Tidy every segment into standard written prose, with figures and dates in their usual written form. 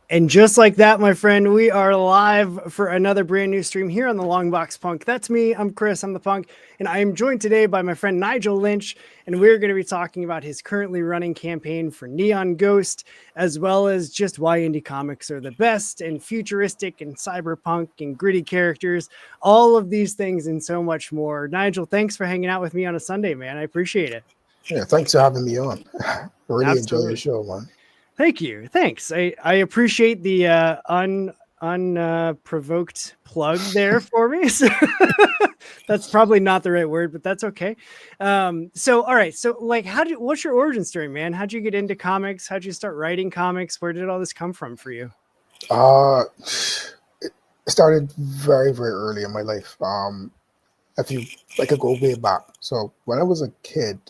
And just like that, my friend, we are live for another brand new stream here on the Long Box Punk. That's me. I'm Chris. I'm the punk. And I am joined today by my friend Nigel Lynch. And we're going to be talking about his currently running campaign for Neon Ghost, as well as just why indie comics are the best and futuristic and cyberpunk and gritty characters, all of these things and so much more. Nigel, thanks for hanging out with me on a Sunday, man. I appreciate it. Yeah, thanks for having me on. Really enjoy your Absolutely. show, man. Thank you. Thanks. I appreciate the unprovoked plug there for me. So that's probably not the right word, but that's okay. So all right. So like what's your origin story, man? How'd you get into comics? How'd you start writing comics? Where did all this come from for you? Uh, it started very, very early in my life. If you I could go way back. So when I was a kid,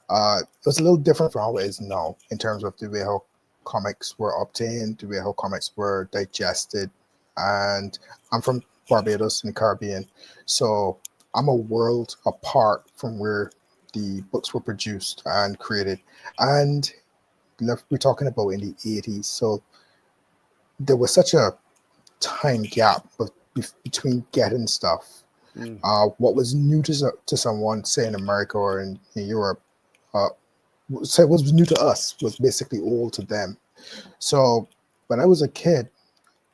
it was a little different from how it is now in terms of the way how comics were obtained, the way how comics were digested. And I'm from Barbados in the Caribbean, so I'm a world apart from where the books were produced and created. And we're talking about in the 80s, so there was such a time gap between getting stuff. What was new to someone, say in America or in Europe, uh, so what was new to us was basically old to them. So when I was a kid,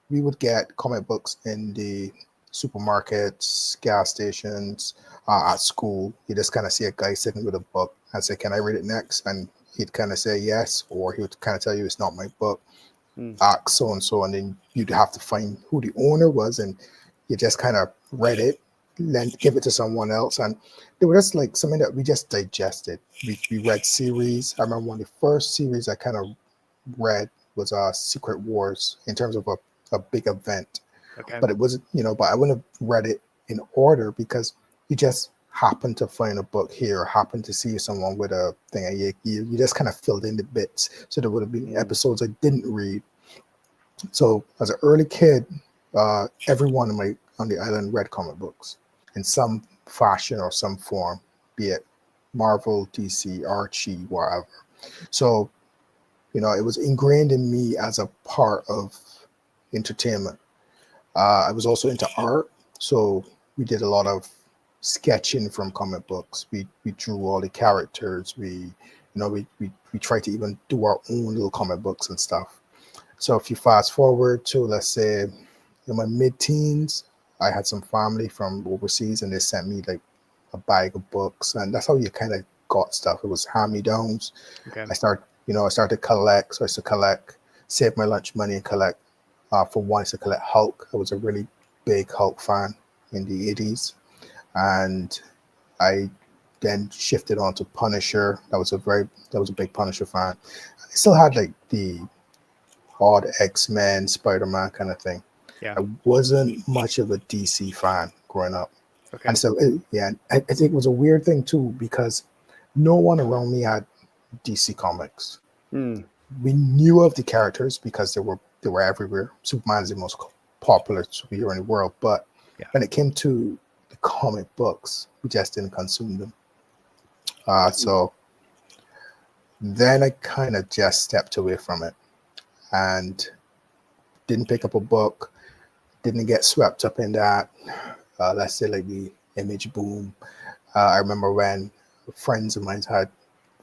we would get comic books in the supermarkets, gas stations, at school. You just kind of see a guy sitting with a book and say, "Can I read it next?" And he'd kind of say yes, or he would kind of tell you, "It's not my book." Ask so and so, and then you'd have to find who the owner was, and you just kind of read it, then give it to someone else, and they were just like something that we just digested. We read series. I remember one of the first series I kind of read was Secret Wars in terms of a big event, Okay. but it wasn't, but I wouldn't have read it in order because you just happened to find a book here, or happened to see someone with a thing, and you just kind of filled in the bits. So there would have been episodes I didn't read. So as an early kid, everyone on the island read comic books in some fashion or some form, be it Marvel, DC, Archie, whatever. So it was ingrained in me as a part of entertainment. I was also into art, so we did a lot of sketching from comic books. We drew all the characters. We tried to even do our own little comic books and stuff. So if you fast forward to, let's say, in my mid-teens, I had some family from overseas, and they sent me like a bag of books, and that's how you kind of got stuff. It was hand-me-downs. Okay. I started to collect. So I used to collect, save my lunch money and collect. For one, I used to collect Hulk. I was a really big Hulk fan in the 80s. And I then shifted on to Punisher. That was a big Punisher fan. I still had like the odd X-Men, Spider-Man kind of thing. Yeah. I wasn't much of a DC fan growing up. Okay. And so, I think it was a weird thing too, because no one around me had DC comics. We knew of the characters because they were everywhere. Superman is the most popular superhero in the world, but when it came to the comic books, we just didn't consume them. So then I kind of just stepped away from it and didn't pick up a book, didn't get swept up in that. Let's say like the image boom. I remember when friends of mine had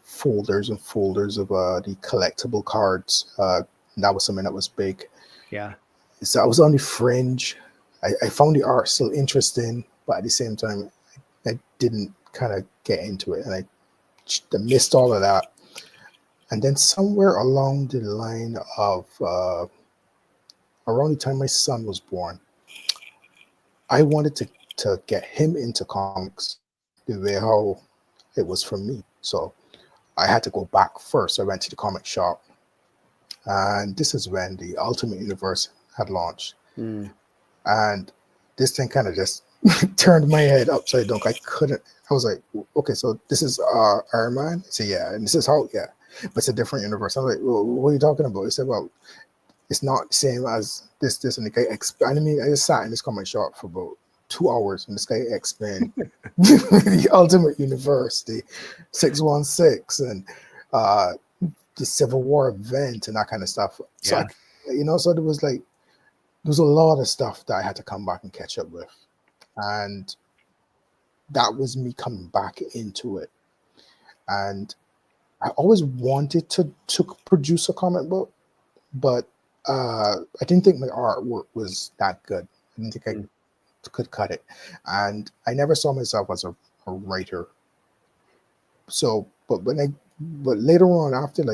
folders and folders of the collectible cards. That was something that was big. Yeah. So I was on the fringe. I found the art still interesting, but at the same time, I didn't kind of get into it, and I missed all of that. And then somewhere along the line of around the time my son was born, I wanted to get him into comics the way how it was for me. So I had to go back first. I went to the comic shop, and this is when the Ultimate Universe had launched. And this thing kind of just turned my head upside down. I was like, okay, so this is Iron Man? I said, yeah. And this is Hulk? Yeah. But it's a different universe. I was like, well, what are you talking about? He said, well, it's not the same as this, and the guy explained. I mean, I just sat in this comic shop for about 2 hours, and this guy explained the Ultimate Universe, the 616, and the Civil War event, and that kind of stuff. So So there was a lot of stuff that I had to come back and catch up with, and that was me coming back into it. And I always wanted to produce a comic book, but I didn't think my artwork was that good. I didn't think I could cut it, and I never saw myself as a writer. So, but later on, after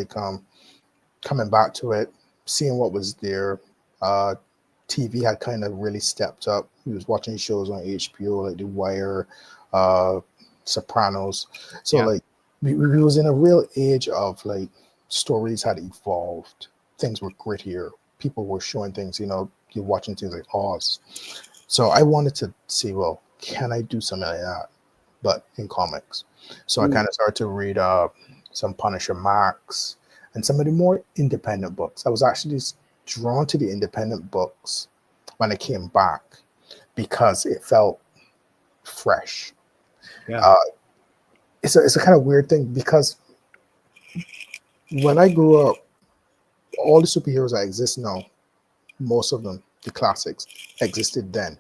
coming back to it, seeing what was there, TV had kind of really stepped up. We was watching shows on HBO like The Wire, Sopranos. So we was in a real age of like stories had evolved. Things were grittier. People were showing things. You're watching things like Oz. So I wanted to see, well, can I do something like that, but in comics? So I kind of started to read some Punisher Max and some of the more independent books. I was actually drawn to the independent books when I came back because it felt fresh. Yeah. It's a kind of weird thing because when I grew up, all the superheroes that exist now, most of them, the classics, existed then.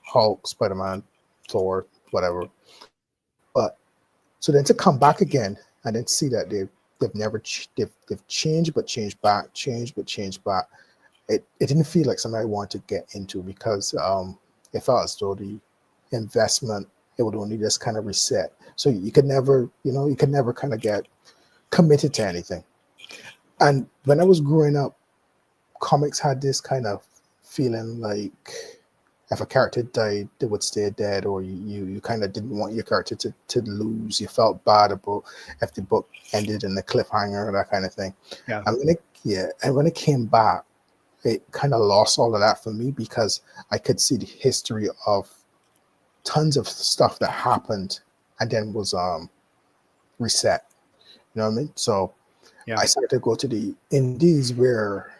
Hulk, Spider-Man, Thor, whatever. But so then to come back again and then see that they've changed but changed back, changed but changed back. It didn't feel like something I wanted to get into because it felt as though the investment, it would only just kind of reset. So you could never kind of get committed to anything. And when I was growing up, comics had this kind of feeling like if a character died, they would stay dead, or you kind of didn't want your character to lose. You felt bad about if the book ended in a cliffhanger or that kind of thing. Yeah. And when it came back, it kind of lost all of that for me because I could see the history of tons of stuff that happened and then was reset. You know what I mean? So I started to go to the indies where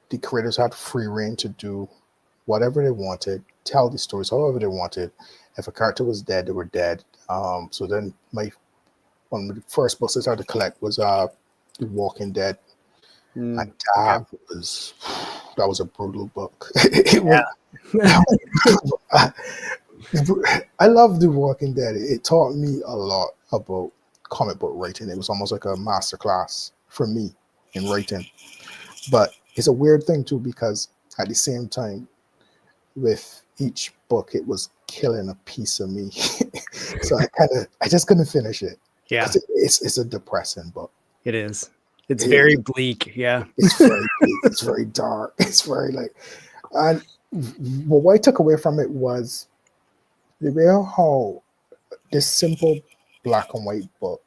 the creators had free reign to do whatever they wanted, tell the stories however they wanted. If a character was dead, they were dead. So then one of the first books I started to collect was The Walking Dead. And that was a brutal book. I love The Walking Dead. It taught me a lot about comic book writing. It was almost like a masterclass for me in writing. But it's a weird thing too, because at the same time, with each book, it was killing a piece of me. So I just couldn't finish it. Yeah. It's a depressing book. It is. It's very bleak. Yeah. It's very bleak. It's very dark. It's very and what I took away from it was the way how this simple black and white book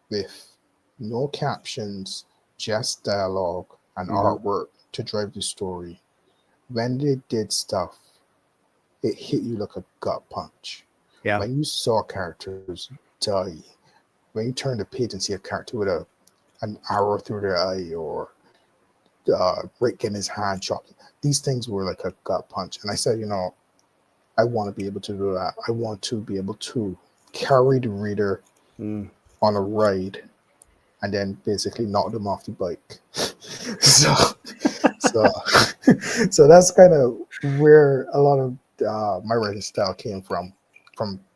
with no captions, just dialogue and artwork to drive the story. When they did stuff, it hit you like a gut punch. Yeah. When you saw characters die, when you turn the page and see a character with an arrow through their eye or Rick getting his hand chopped, these things were like a gut punch. And I said, I want to be able to do that. I want to be able to carry the reader on a ride and then basically knock them off the bike. So that's kind of where a lot of my writing style came from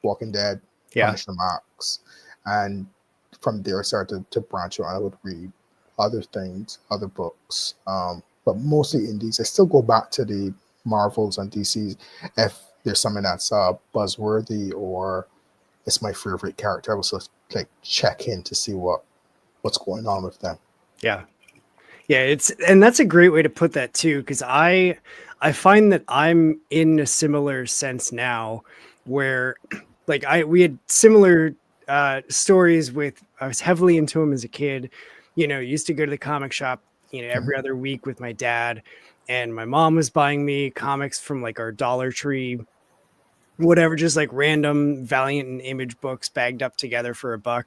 Walking Dead, Punisher Max, and from there I started to branch out. I would read other things, other books, but mostly indies. I still go back to the Marvels and DCs if there's something that's buzzworthy or it's my favorite character. I will just check in to see what's going on with them. Yeah. And that's a great way to put that too, because I find that I'm in a similar sense now, where we had similar stories with. I was heavily into them as a kid. Used to go to the comic shop, every other week with my dad, and my mom was buying me comics from our Dollar Tree, whatever, just random Valiant and Image books bagged up together for $1.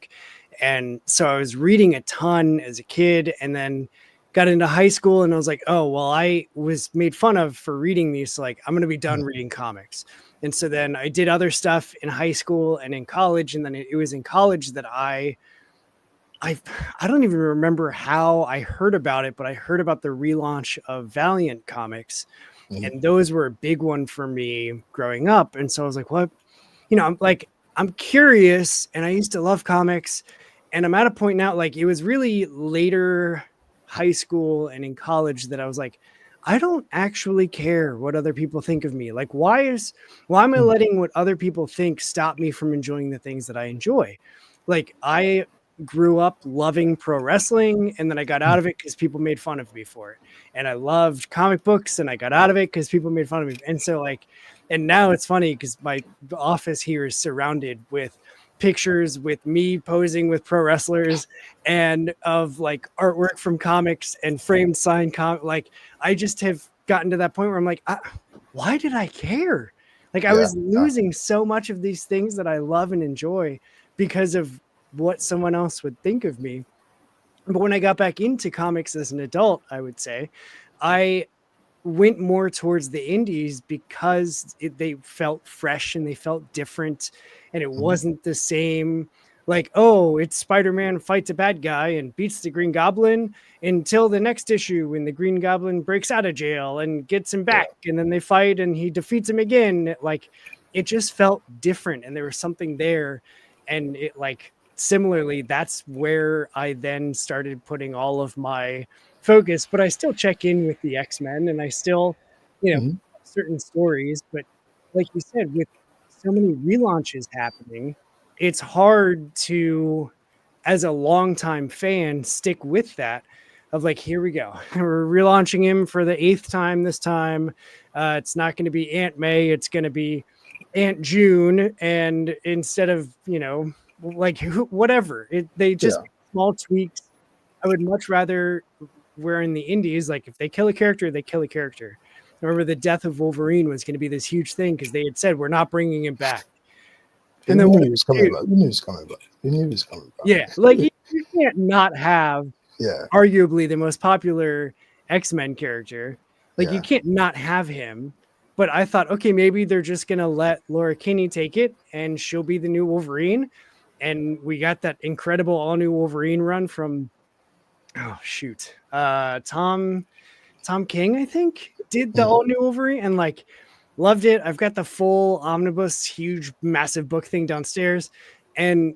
And so I was reading a ton as a kid, and then got into high school and I was like, oh, well, I was made fun of for reading these. So I'm going to be done reading comics. And so then I did other stuff in high school and in college. And then it was in college that I I I don't even remember how I heard about it, but I heard about the relaunch of Valiant comics, Mhm. and those were a big one for me growing up. And so I was like, what? I'm curious, and I used to love comics, and I'm at a point now, like it was really later high school and in college that I was like, I don't actually care what other people think of me. Like, why am I Mhm. letting what other people think stop me from enjoying the things that I enjoy? Like, I grew up loving pro wrestling, and then I got out of it because people made fun of me for it. And I loved comic books, and I got out of it because people made fun of me. And so like, and now it's funny because my office here is surrounded with pictures with me posing with pro wrestlers and of like artwork from comics and framed signed like I just have gotten to that point where I'm like, why did I care? Like I Yeah, was losing so much of these things that I love and enjoy because of what someone else would think of me. But when I got back into comics as an adult, I would say I went more towards the indies because they felt fresh and they felt different, and it mhm. wasn't the same like, oh, it's Spider-Man fights a bad guy and beats the Green Goblin until the next issue when the Green Goblin breaks out of jail and gets him Yeah. back, and then they fight and he defeats him again. Like it just felt different, and there was something there. And it like similarly, that's where I then started putting all of my focus, but I still check in with the X-Men, and I still, Mhm. certain stories. But like you said, with so many relaunches happening, it's hard to, as a longtime fan, stick with that. Of like, here we go, we're relaunching him for the 8th time this time. It's not going to be Aunt May, it's going to be Aunt June, and instead of like whatever they just Yeah. make small tweaks. I would much rather, where in the indies, like if they kill a character, they kill a character. I remember the death of Wolverine was going to be this huge thing because they had said we're not bringing him back. You And then knew what he did was they coming do? back. You knew he was coming back. You knew he was coming Yeah, back. like you can't not have Yeah. arguably the most popular X-Men character. Like you Yeah. can't not have him. But I thought, okay, maybe they're just gonna let Laura Kinney take it and she'll be the new Wolverine. And we got that incredible all new Wolverine run from, oh shoot, Tom King, I think, did the Mhm. all new Wolverine, and like loved it. I've got the full omnibus, huge, massive book thing downstairs. And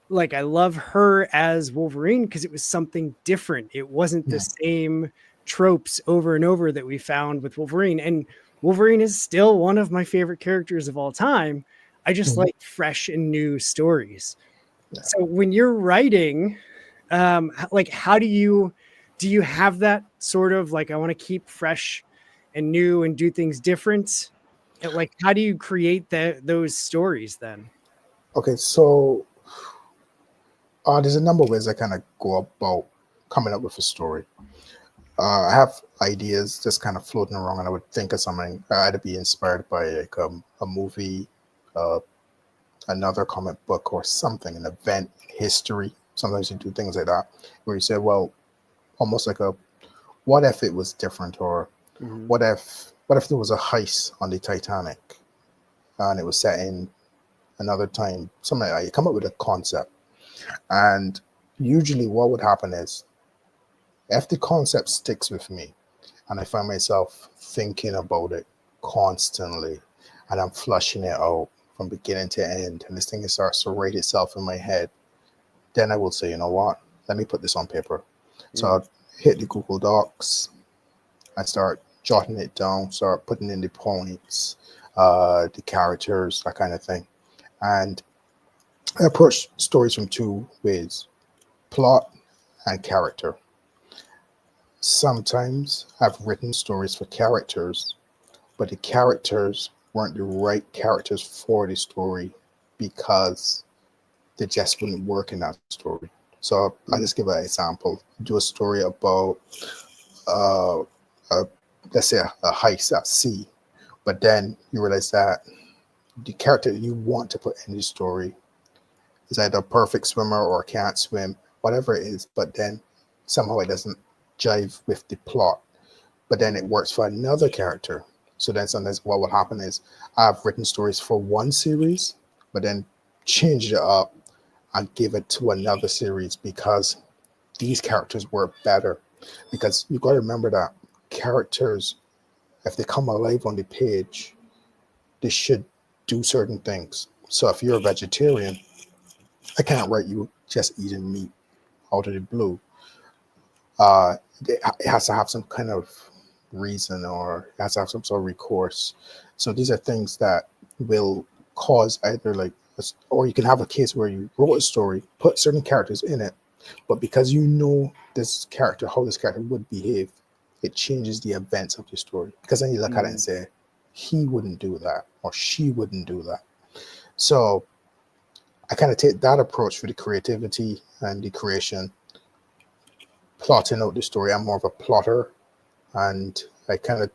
like I love her as Wolverine because it was something different. It wasn't the Mhm. same tropes over and over that we found with Wolverine. And Wolverine is still one of my favorite characters of all time. I just Mhm. like fresh and new stories. Yeah. So when you're writing, like how do you have that sort of like, I want to keep fresh and new and do things different? And like how do you create those stories then? Okay, so there's a number of ways I kind of go about coming up with a story. I have ideas just kind of floating around, and I would think of something. I'd either be inspired by like a movie, uh, another comic book, or something, an event, history. Sometimes you do things like that where you say, well, almost like a what if it was different, or Mhm. what if there was a heist on the Titanic and it was set in another time? Something like that. You come up with a concept, and usually what would happen is if the concept sticks with me and I find myself thinking about it constantly and I'm flushing it out from beginning to end, and this thing starts to write itself in my head, then I will say, you know what, let me put this on paper. So Mm. I'll hit the Google Docs and start jotting it down, start putting in the points, the characters, that kind of thing. And I approach stories from two ways: plot and character. Sometimes I've written stories for characters, but the characters weren't the right characters for the story because they just wouldn't work in that story. So I'll Mm. just give an example. Do a story about, uh, a, let's say, a heist at sea, but then you realize that the character you want to put in the story is either a perfect swimmer or can't swim, whatever it is, but then somehow it doesn't jive with the plot, but then it Mm. works for another character. So then sometimes what will happen is I've written stories for one series, but then changed it up and give it to another series because these characters were better. Because you got to remember that characters, if they come alive on the page, they should do certain things. So if you're a vegetarian, I can't write you just eating meat out of the blue. It has to have some kind of reason, or it has to have some sort of recourse. So these are things that will cause either like, or you can have a case where you wrote a story, put certain characters in it, but because you know this character, how this character would behave, it changes the events of the story. Because then you look at it and say, he wouldn't do that, or she wouldn't do that. So I kind of take that approach for the creativity and the creation, plotting out the story. I'm more of a plotter, and I kind of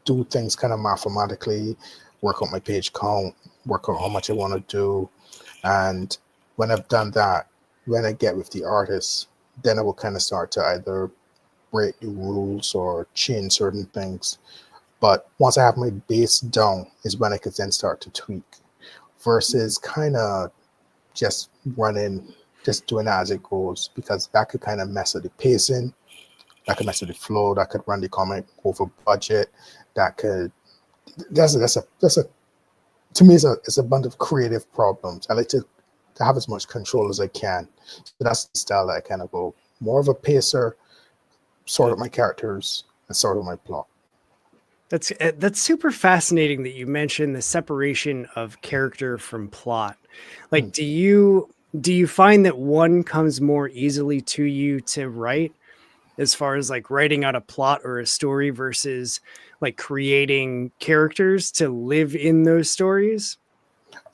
do things kind of mathematically, work out my page count, work out how much I want to do. And when I've done that, when I get with the artist, then I will kind of start to either break the rules or change certain things. But once I have my base down is when I could then start to tweak, versus kind of just running, just doing it as it goes, because that could kind of mess with the pacing, that could mess with the flow, that could run the comic over budget, that could, that's a to me it's a bunch of creative problems. I like to have as much control as I can. So that's the style that I kind of go, more of a pacer, sort of my characters and sort of my plot. That's super fascinating that you mentioned the separation of character from plot. Like, do you find that one comes more easily to you to write, as far as like writing out a plot or a story, versus like creating characters to live in those stories?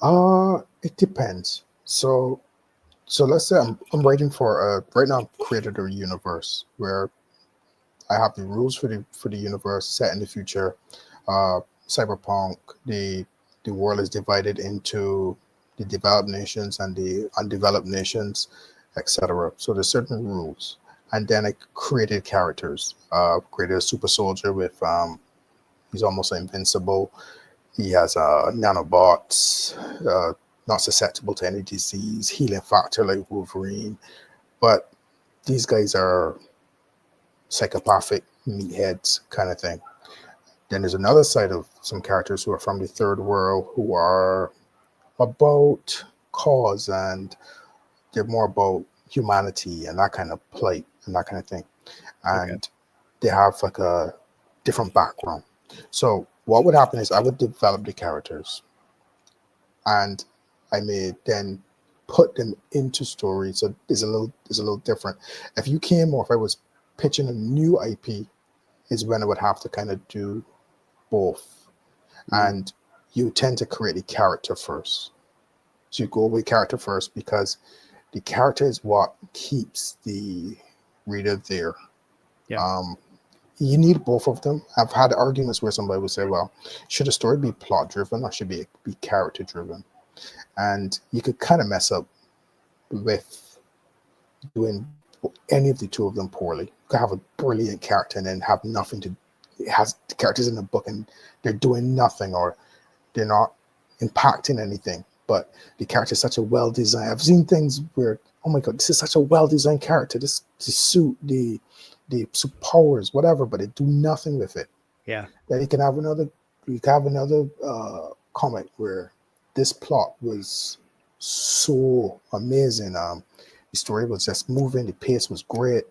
It depends. So let's say I'm writing for right now I've created a universe where I have the rules for the universe set in the future. Cyberpunk, the world is divided into the developed nations and the undeveloped nations, etc. So there's certain rules. And then I created characters. Created a super soldier with he's almost invincible. He has nanobots, not susceptible to any disease, healing factor like Wolverine. But these guys are psychopathic meatheads kind of thing. Then there's another side of some characters who are from the third world who are about cause, and they're more about humanity and that kind of plight and that kind of thing. And Okay. they have like a different background. So what would happen is I would develop the characters, and I may then put them into stories. So it's a little different. If you came, or if I was pitching a new IP, is when I would have to kind of do both. And you tend to create a character first. So you go with character first because the character is what keeps the reader there. Yeah. You need both of them. I've had arguments where somebody would say, well, should a story be plot driven or should it be character driven? And you could kind of mess up with doing any of the two of them poorly. You could have a brilliant character and then have nothing to, it has the characters in the book and they're doing nothing, or they're not impacting anything. But the character is such a well designed. I've seen things where, oh my god, this is such a well designed character. This the suit, the powers, whatever, but they do nothing with it. Yeah. Then you can have another comic where this plot was so amazing. The story was just moving, the pace was great.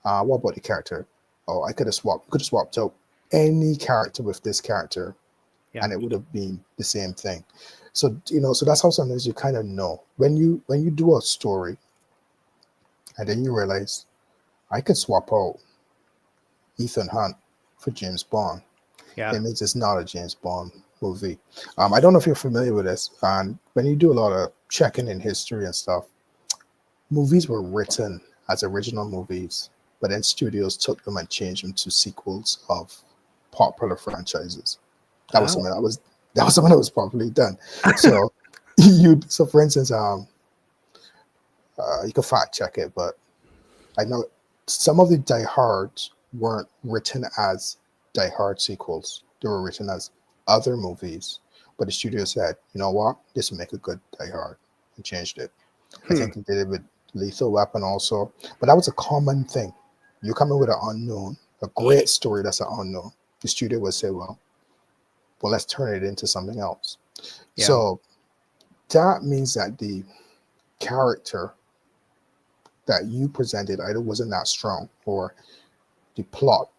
What about the character? Oh, I could have swapped out any character with this character, Yeah. and it would have been the same thing. So so that's how sometimes you kind of know when you do a story, and then you realize I could swap out Ethan Hunt for James Bond. Yeah. It means it's not a James Bond movie. I don't know if you're familiar with this, and when you do a lot of checking in history and stuff, movies were written as original movies, but then studios took them and changed them to sequels of popular franchises. That was Oh. something that was properly done. So so for instance, you can fact check it, but I know some of the Die Hards weren't written as Die Hard sequels. They were written as other movies, but the studio said, you know what, this will make a good Die Hard, and changed it. I think he did it with Lethal Weapon also. But that was a common thing. You come in with an unknown, a great story that's an unknown. The studio would say, well, let's turn it into something else. Yeah. So that means that the character that you presented either wasn't that strong or the plot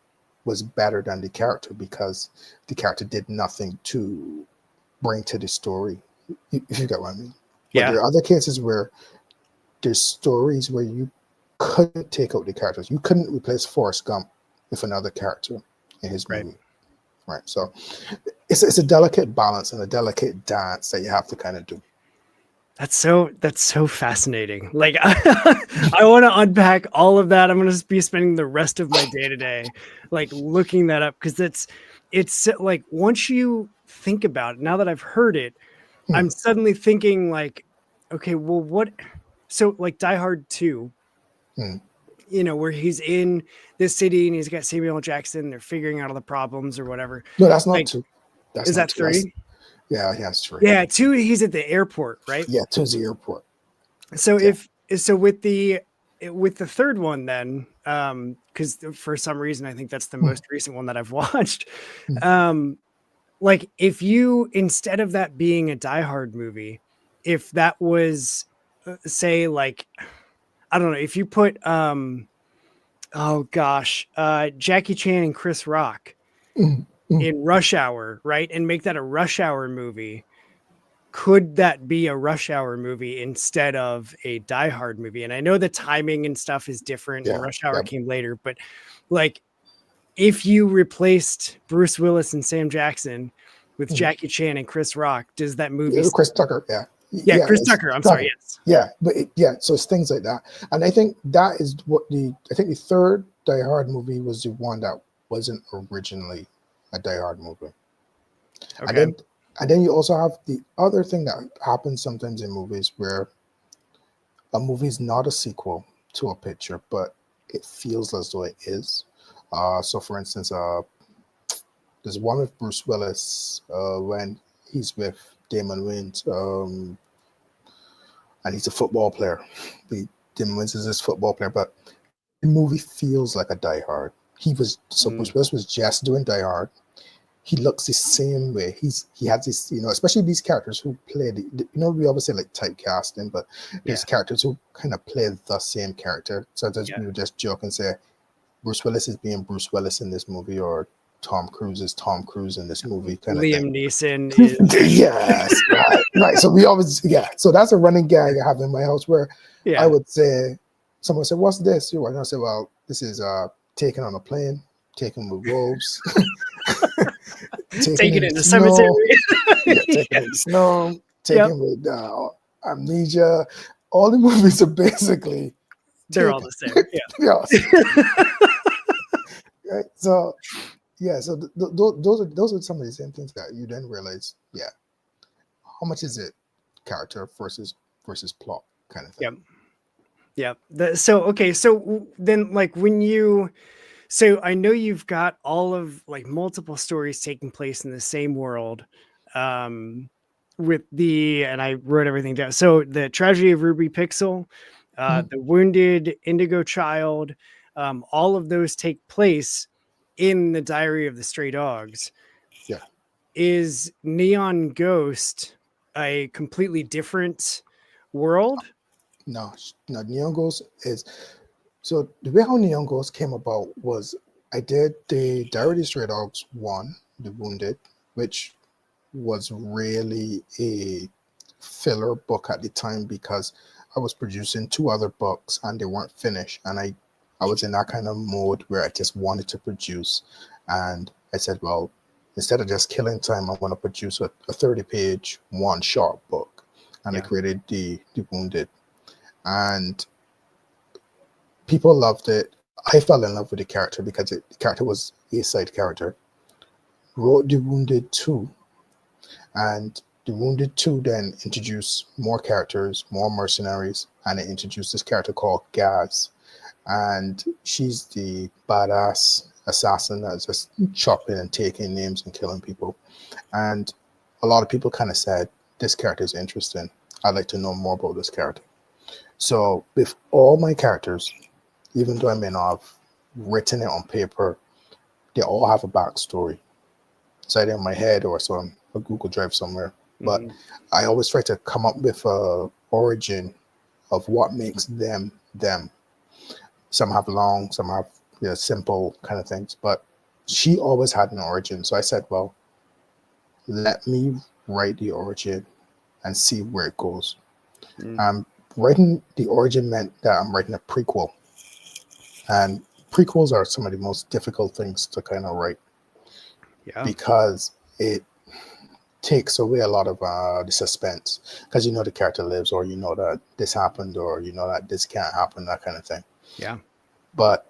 was better than the character because the character did nothing to bring to the story. If you get what I mean. But there are other cases where there's stories where you couldn't take out the characters. You couldn't replace Forrest Gump with another character in his movie. Right. So it's a delicate balance and a delicate dance that you have to kind of do. That's so fascinating. Like I want to unpack all of that. I'm going to be spending the rest of my day today like looking that up because it's like once you think about it, now that I've heard it, I'm suddenly thinking like, okay, well, what? So like Die Hard 2, you know, where he's in this city and he's got Samuel L. Jackson. They're figuring out all the problems or whatever. No, that's not like, 2. Is that 3? Yeah, that's 3. Yeah, 2. He's at the airport, right? Yeah, 2's the airport. So with the third one, then, because for some reason I think that's the most recent one that I've watched. Like if you instead of that being a Die Hard movie, if that was say like I don't know, if you put Jackie Chan and Chris Rock in Rush Hour, right, and make that a Rush Hour movie, could that be a Rush Hour movie instead of a Die Hard movie? And I know the timing and stuff is different, and Rush Hour came later, but like if you replaced Bruce Willis and Sam Jackson with Jackie Chan and Chris Rock, does that movie? Chris Tucker, Chris Tucker. I'm sorry. Yes. Yeah, but so it's things like that, and I think that is what the third Die Hard movie was the one that wasn't originally a Die Hard movie. Okay. And then you also have the other thing that happens sometimes in movies where a movie is not a sequel to a picture, but it feels as though it is. So, for instance, there's one with Bruce Willis when he's with Damon Wayans, and he's a football player. Damon Wayans is this football player, but the movie feels like a Die Hard. Bruce Willis was just doing Die Hard. He looks the same way. He has this, especially these characters who play we always say like typecasting, but there's characters who kind of play the same character. So we would just joke and say Bruce Willis is being Bruce Willis in this movie, or Tom Cruise is Tom Cruise in this movie. Kind of Liam thing. Neeson is yes, right. So we always so that's a running gag I have in my house where I would say, someone would say, "What's this?" And I say, "Well, this is Taken on a Plane, Taken with Wolves." Taken in the cemetery. Taken in the snow, Taken with Amnesia. All the movies are basically they're all the same. Right. So those are some of the same things that you then realize. Yeah. How much is it character versus plot kind of thing? Yep. So then like so I know you've got all of like multiple stories taking place in the same world and I wrote everything down. So the Tragedy of Ruby Pixel, the Wounded Indigo Child, all of those take place in the Diary of the Stray Dogs. Yeah. Is Neon Ghost a completely different world? No, Neon Ghost is... So the way how Neon Ghost came about was I did the Diary of the Stray Dogs 1, The Wounded, which was really a filler book at the time because I was producing 2 other books and they weren't finished. And I was in that kind of mode where I just wanted to produce. And I said, well, instead of just killing time, I want to produce a 30-page one-shot book. And I created the Wounded. And people loved it. I fell in love with the character because the character was a side character. Wrote The Wounded 2. And The Wounded 2 then introduced more characters, more mercenaries, and it introduced this character called Gaz. And she's the badass assassin that's just chopping and taking names and killing people. And a lot of people kind of said, this character is interesting. I'd like to know more about this character. So with all my characters, even though I may not have written it on paper, they all have a backstory. It's either in my head or so on a Google Drive somewhere. But I always try to come up with a origin of what makes them them. Some have long, some have simple kind of things. But she always had an origin. So I said, well, let me write the origin and see where it goes. Writing the origin meant that I'm writing a prequel. And prequels are some of the most difficult things to kind of write. Yeah. Because it takes away a lot of the suspense, because the character lives, or that this happened, or that this can't happen, that kind of thing. Yeah. But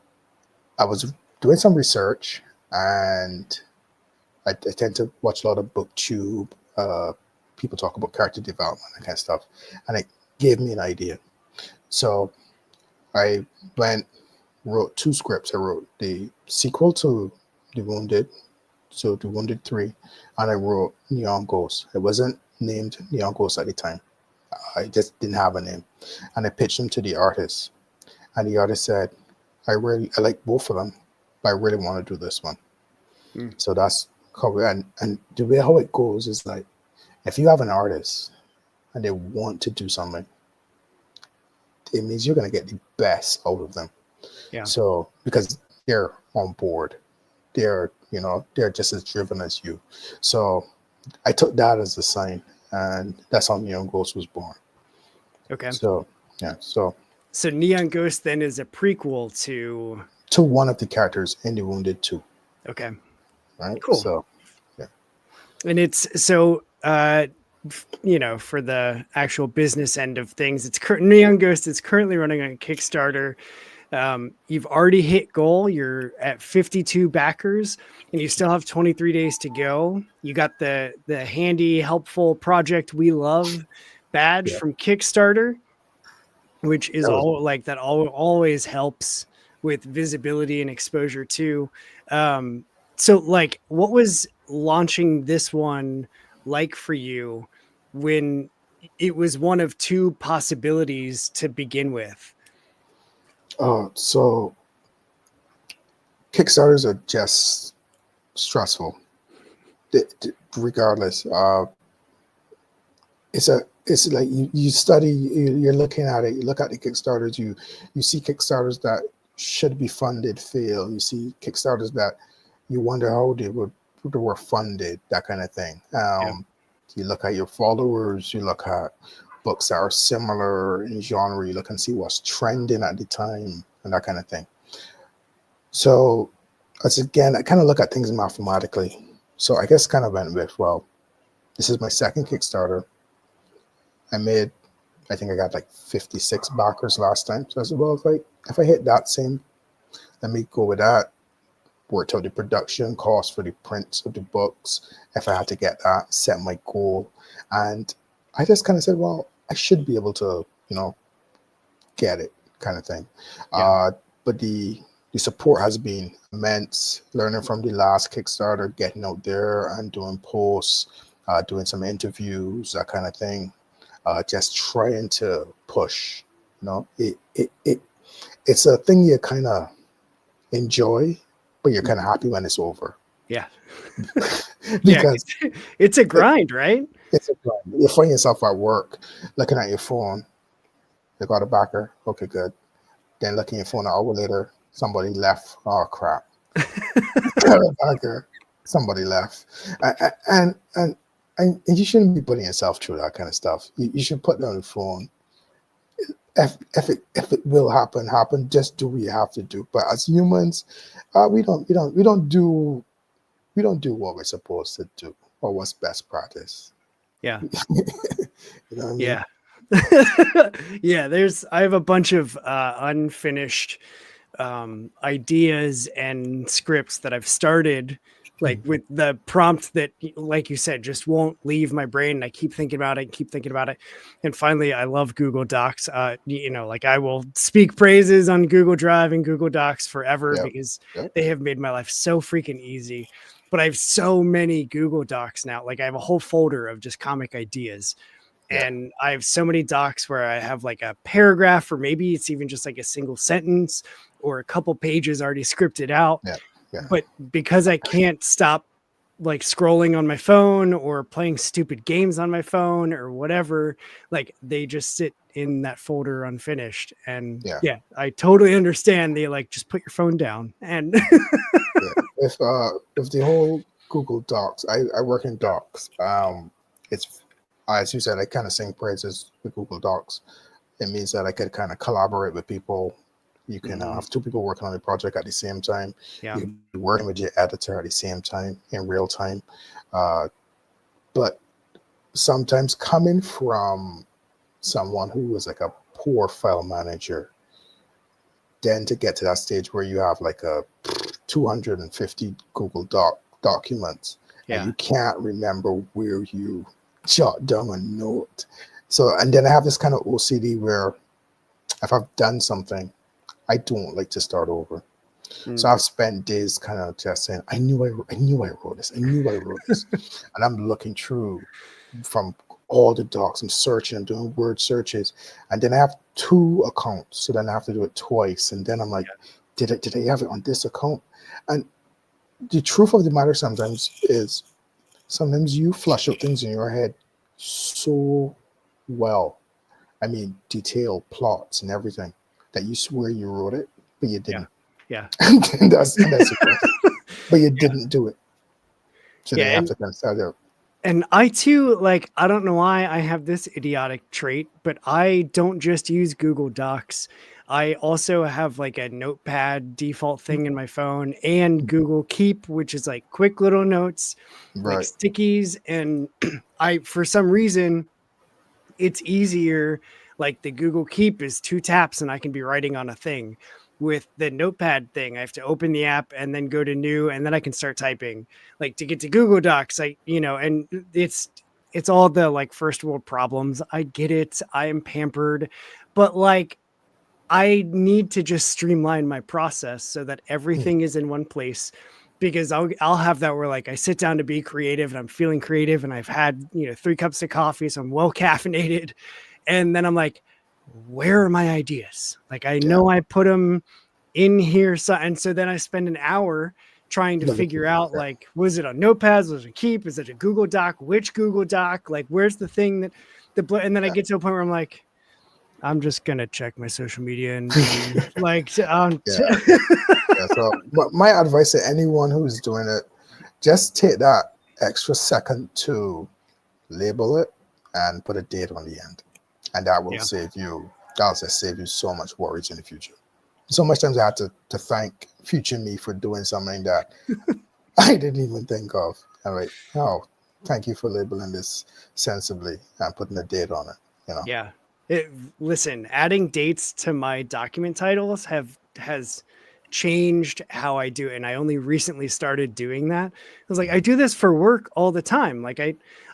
I was doing some research, and I tend to watch a lot of booktube. People talk about character development and kind of stuff, and it gave me an idea. So I wrote 2 scripts. I wrote the sequel to The Wounded, so The Wounded 3, and I wrote Neon Ghost. It wasn't named Neon Ghost at the time. I just didn't have a name. And I pitched them to the artist. And the artist said, I like both of them, but I really want to do this one. So that's how and the way how it goes is like, if you have an artist and they want to do something, it means you're going to get the best out of them. Yeah. So because they're on board, they're just as driven as you. So I took that as a sign, and that's how Neon Ghost was born. Okay. So yeah. So Neon Ghost then is a prequel to one of the characters in The Wounded 2. Okay. Right. Cool. So yeah. And it's so for the actual business end of things, it's Neon Ghost is currently running on Kickstarter. You've already hit goal. You're at 52 backers, and you still have 23 days to go. You got the handy, helpful Project We Love badge from Kickstarter, which is always helps with visibility and exposure too. So like, what was launching this one like for you when it was one of 2 possibilities to begin with? So Kickstarters are just stressful. Regardless, it's like you study, you're looking at it. You look at the Kickstarters. You see Kickstarters that should be funded fail. You see Kickstarters that you wonder how they were funded. That kind of thing. You look at your followers. You look at books that are similar in genre. You look and see what's trending at the time and that kind of thing. So, again, I kind of look at things mathematically. So I guess kind of went with, well, this is my second Kickstarter. I think I got like 56 backers last time. So I said, well, if I hit that same, let me go with that. Worked out the production cost for the prints of the books. If I had to get that, set my goal. And I just kind of said, well, I should be able to, get it kind of thing. Yeah. But the support has been immense. Learning from the last Kickstarter, getting out there and doing posts, doing some interviews, that kind of thing. Just trying to push. It's a thing you kind of enjoy, but you're kind of happy when it's over. Yeah. Because it's a grind, right? It's a grind. You find yourself at work looking at your phone. You got a backer. Okay, good. Then looking at your phone an hour later, somebody left. Oh crap. Got a backer. Somebody left. And you shouldn't be putting yourself through that kind of stuff. You should put down the phone. If it will happen. Just do what you have to do. But as humans, we don't do what we're supposed to do or what's best practice. Yeah. You know what I mean? Yeah. Yeah. I have a bunch of unfinished ideas and scripts that I've started, like with the prompt that, like you said, just won't leave my brain. And I keep thinking about it. And finally, I love Google Docs. Like I will speak praises on Google Drive and Google Docs forever because they have made my life so freaking easy. But I have so many Google Docs now. Like I have a whole folder of just comic ideas. Yeah. And I have so many docs where I have like a paragraph, or maybe it's even just like a single sentence or a couple pages already scripted out. Yeah. Yeah. But because I can't stop like scrolling on my phone or playing stupid games on my phone or whatever, like they just sit in that folder unfinished. And Yeah. yeah, I totally understand. They like, just put your phone down. And Yeah. If the whole Google Docs, I work in Docs. It's as you said, I kind of sing praises with Google Docs. It means that I could kind of collaborate with people. You can have two people working on a project at the same time. yeah, You can be working with your editor at the same time in real time. But sometimes coming from someone who was like a poor file manager, then to get to that stage where you have like a 250 Google documents and yeah, you can't remember where you jot down a note. So, and then I have this kind of OCD where if I've done something, I don't like to start over. So I've spent days kind of just saying, I knew I wrote this. I knew I wrote this. And I'm looking through from all the docs. I'm searching, I'm doing word searches. And then I have two accounts. So then I have to do it twice. And then I'm like, did I have it on this account? And the truth of the matter sometimes is sometimes you flush out things in your head so well. I mean, detailed plots and everything that you swear you wrote it, but you didn't. yeah, and that's but you didn't do it. So then you have to kind of start out. And I too, like, I don't know why I have this idiotic trait, but I don't just use Google Docs. I also have like a notepad default thing in my phone and Google Keep, which is like quick little notes, like Right. stickies. And for some reason, it's easier. Like the Google Keep is 2 taps and I can be writing on a thing. With the notepad thing, I have to open the app and then go to new, and then I can start typing. Like to get to Google Docs, and it's all the like first world problems. I get it. I am pampered, but like I need to just streamline my process so that everything is in one place, because I'll have that where like I sit down to be creative and I'm feeling creative and I've had 3 cups of coffee, so I'm well caffeinated, and then I'm like, where are my ideas? Like I know I put them in here, and so then I spend an hour trying to figure out like, was it on notepads, was it Keep, is it a Google Doc, which Google Doc, like where's the thing that and then I get to a point where I'm like, I'm just gonna check my social media and like So my advice to anyone who's doing it, just take that extra second to label it and put a date on the end, and that will save you. That'll just save you so much worries in the future. So much times I had to thank future me for doing something that I didn't even think of. I'm like, oh, thank you for labeling this sensibly and putting a date on it. Yeah. Listen, adding dates to my document titles has changed how I do it. And I only recently started doing that. I was like, I do this for work all the time. Like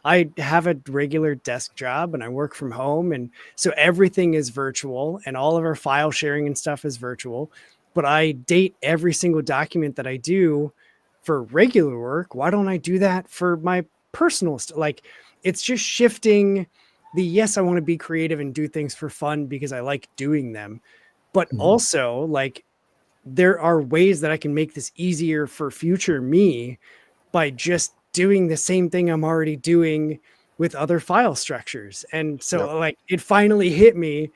I have a regular desk job and I work from home. And so everything is virtual and all of our file sharing and stuff is virtual. But I date every single document that I do for regular work. Why don't I do that for my personal stuff? Like it's just shifting yes, I want to be creative and do things for fun because I like doing them. But also like there are ways that I can make this easier for future me by just doing the same thing I'm already doing with other file structures. And so like it finally hit me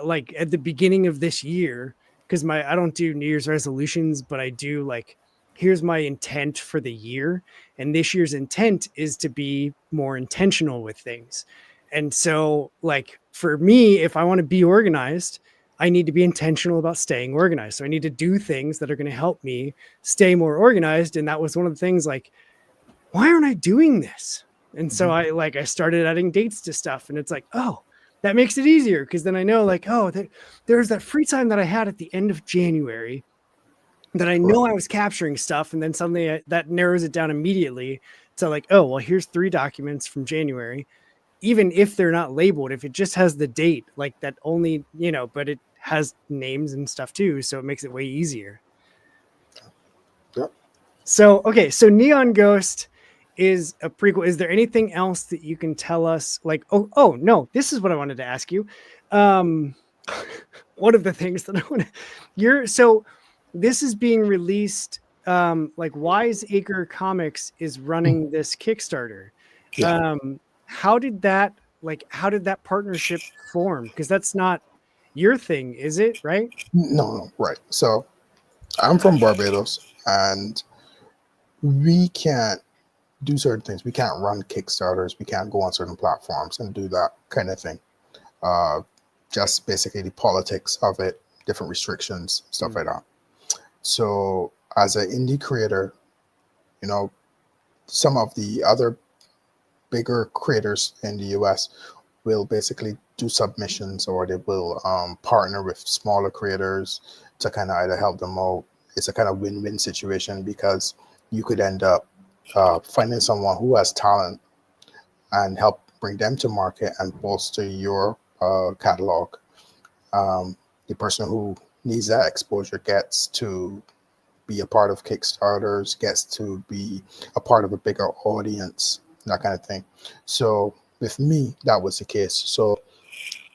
like at the beginning of this year, because I don't do New Year's resolutions, but I do like, here's my intent for the year. And this year's intent is to be more intentional with things. And so like for me, if I want to be organized, I need to be intentional about staying organized. So I need to do things that are going to help me stay more organized. And that was one of the things like, why aren't I doing this? And so I started adding dates to stuff, and it's like, oh, that makes it easier. Cause then I know like, oh, there's that free time that I had at the end of January that I know I was capturing stuff. And then suddenly that narrows it down immediately to like, oh, well, here's 3 documents from January. Even if they're not labeled, if it just has the date, like that only, but it has names and stuff too. So it makes it way easier. Yep. So, okay. So Neon Ghost is a prequel. Is there anything else that you can tell us? Like, oh no, this is what I wanted to ask you. One of the things that I want to, so this is being released. Like Wiseacre Comics is running this Kickstarter. Yeah. How did that partnership form? Because that's not your thing, is it? Right? No, right. So I'm from Barbados, and we can't do certain things. We can't run Kickstarters. We can't go on certain platforms and do that kind of thing. Uh, just basically the politics of it, different restrictions, stuff like that. So as an indie creator, you know, some of the other bigger creators in the US will basically do submissions, or they will partner with smaller creators to kind of either help them out. It's a kind of win-win situation, because you could end up finding someone who has talent and help bring them to market and bolster your catalog. The person who needs that exposure gets to be a part of Kickstarters, gets to be a part of a bigger audience, that kind of thing. So with me, that was the case. So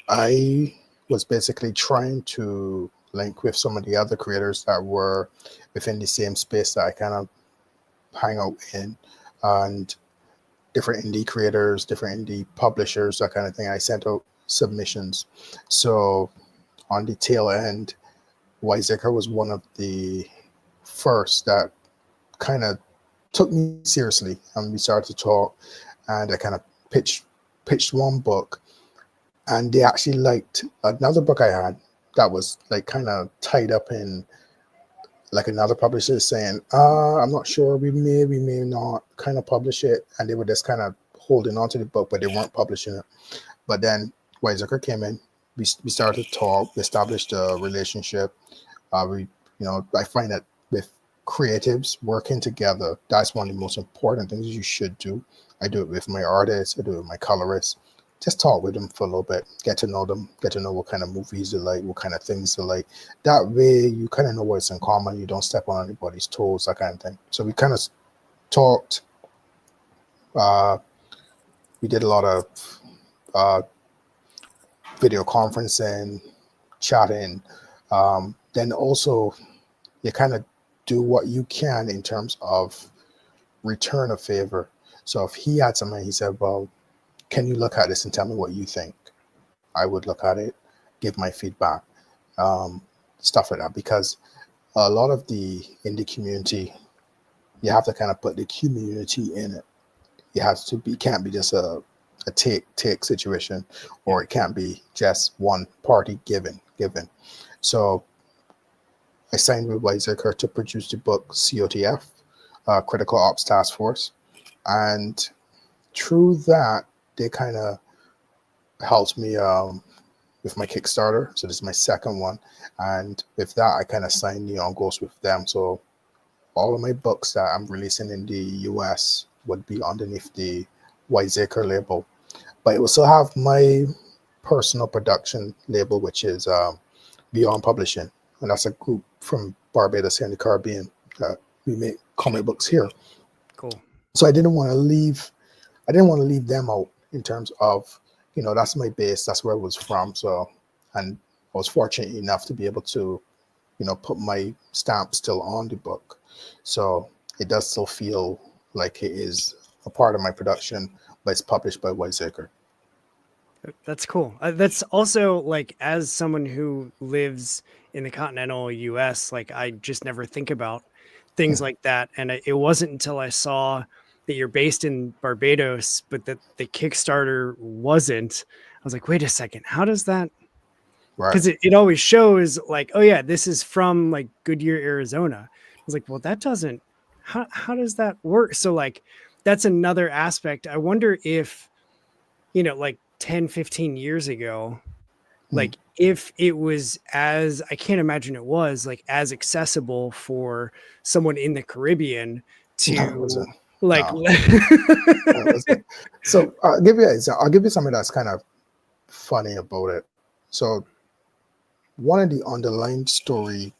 I was basically trying to link with some of the other creators that were within the same space that I kind of hang out in, and different indie creators, different indie publishers, that kind of thing. I sent out submissions. So on the tail end, Wiseacre was one of the first that kind of took me seriously, and we started to talk, and I kind of pitched one book, and they actually liked another book I had that was like kind of tied up in like another publisher saying, I'm not sure, we may not kind of publish it, and they were just kind of holding on to the book, but they weren't publishing it. But then Wiseacre came in, we started to talk, we established a relationship. I find that with creatives working together, that's one of the most important things you should do. I do it with my artists, I do it with my colorists. Just talk with them for a little bit, get to know them, get to know what kind of movies they like, what kind of things they like. That way you kind of know what's in common, you don't step on anybody's toes, that kind of thing. So we kind of talked. We did a lot of video conferencing, chatting. Then also you kind of do what you can in terms of return a favor. So if he had something, he said, well, can you look at this and tell me what you think? I would look at it, give my feedback, stuff like that. Because a lot of the indie community, you have to kind of put the community in it. You have to be, can't be just a take situation, or it can't be just one party given. So I signed with Wiseacre to produce the book COTF, Critical Ops Task Force. And through that, they kind of helped me with my Kickstarter. So this is my second one. And with that, I kind of signed the on goals with them. So all of my books that I'm releasing in the US would be underneath the Wiseacre label. But it will still have my personal production label, which is Beyond Publishing. And that's a group from Barbados here in the Caribbean. We make comic books here. Cool. So I didn't want to leave them out in terms of, that's my base, that's where I was from. So, and I was fortunate enough to be able to, put my stamp still on the book. So it does still feel like it is a part of my production, but it's published by Wiseacre. That's cool. That's also, like, as someone who lives in the continental US, like, I just never think about things like that. And it wasn't until I saw that you're based in Barbados, but that the Kickstarter wasn't. I was like, wait a second, how does that? Right. Because it always shows like, oh yeah, this is from like Goodyear, Arizona. I was like, well, that doesn't, how does that work? So like, that's another aspect. I wonder if, like 10, 15 years ago, like if it was as, I can't imagine it was like as accessible for someone in the Caribbean to like, So I'll give you something that's kind of funny about it. So one of the underlying story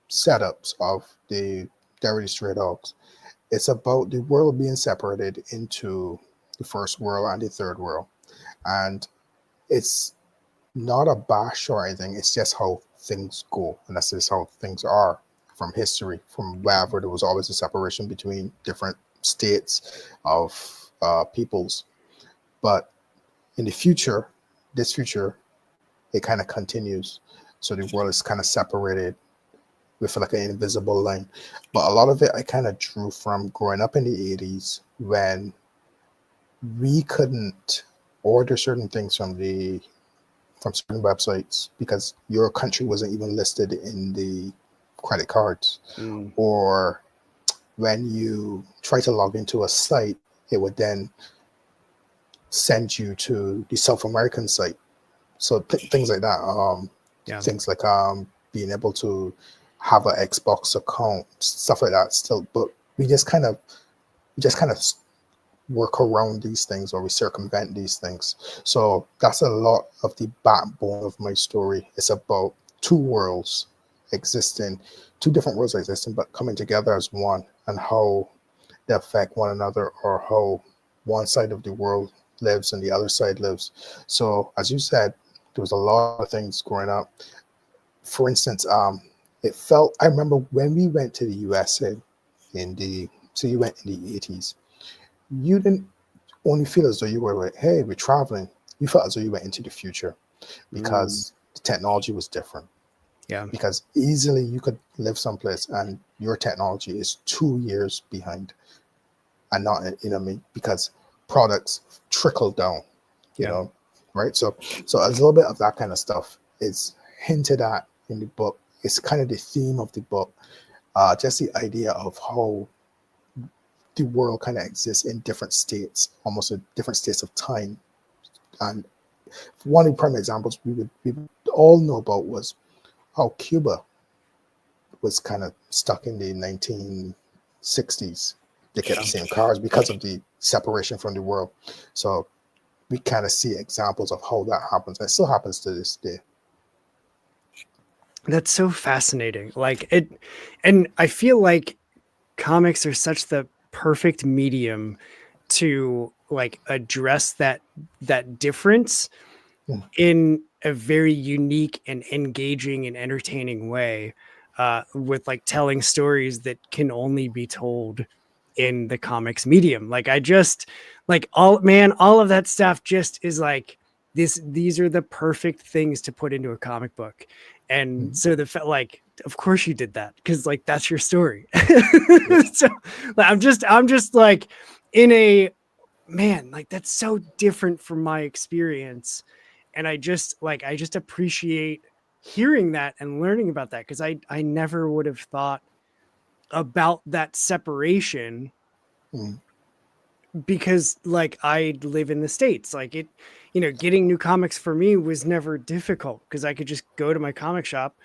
setups of the Dirty Stray Dogs It's about the world being separated into the first world and the third world. And it's not a bash or anything. It's just how things go. And that's just how things are from history, from wherever there was always a separation between different states of peoples. But in the future, this future, it kind of continues. So the world is kind of separated with like an invisible line. But a lot of it I kind of drew from growing up in the 80s when we couldn't order certain things from certain websites because your country wasn't even listed in the credit cards. Or when you try to log into a site, it would then send you to the South American site. So things like that. Things like being able to have an Xbox account, stuff like that. Still, but we just kind of work around these things, or we circumvent these things. So that's a lot of the backbone of my story. It's about two worlds existing, two different worlds existing, but coming together as one, and how they affect one another, or how one side of the world lives and the other side lives. So as you said, there was a lot of things growing up. For instance, I remember when we went to the USA you went in the 80s, you didn't only feel as though you were like, hey, we're traveling. You felt as though you went into the future because the technology was different. Yeah. Because easily you could live someplace and your technology is 2 years behind. And not, you know what I mean? Because products trickle down, you know, right? So a little bit of that kind of stuff is hinted at in the book. It's kind of the theme of the book. Just the idea of how the world kind of exists in different states, almost in different states of time. And one of the prime examples we would all know about was how Cuba was kind of stuck in the 1960s. They kept the same cars because of the separation from the world. So we kind of see examples of how that happens. And it still happens to this day. That's so fascinating. Like it, and I feel like comics are such the perfect medium to like address that difference in a very unique and engaging and entertaining way, with like telling stories that can only be told in the comics medium. Like I just like all of that stuff just is like these are the perfect things to put into a comic book. And so like, of course you did that, because like that's your story. So like, I'm just like in a man, like that's so different from my experience. And I just appreciate hearing that and learning about that, because I never would have thought about that separation, because like I live in the States. Like it, you know, getting new comics for me was never difficult because I could just go to my comic shop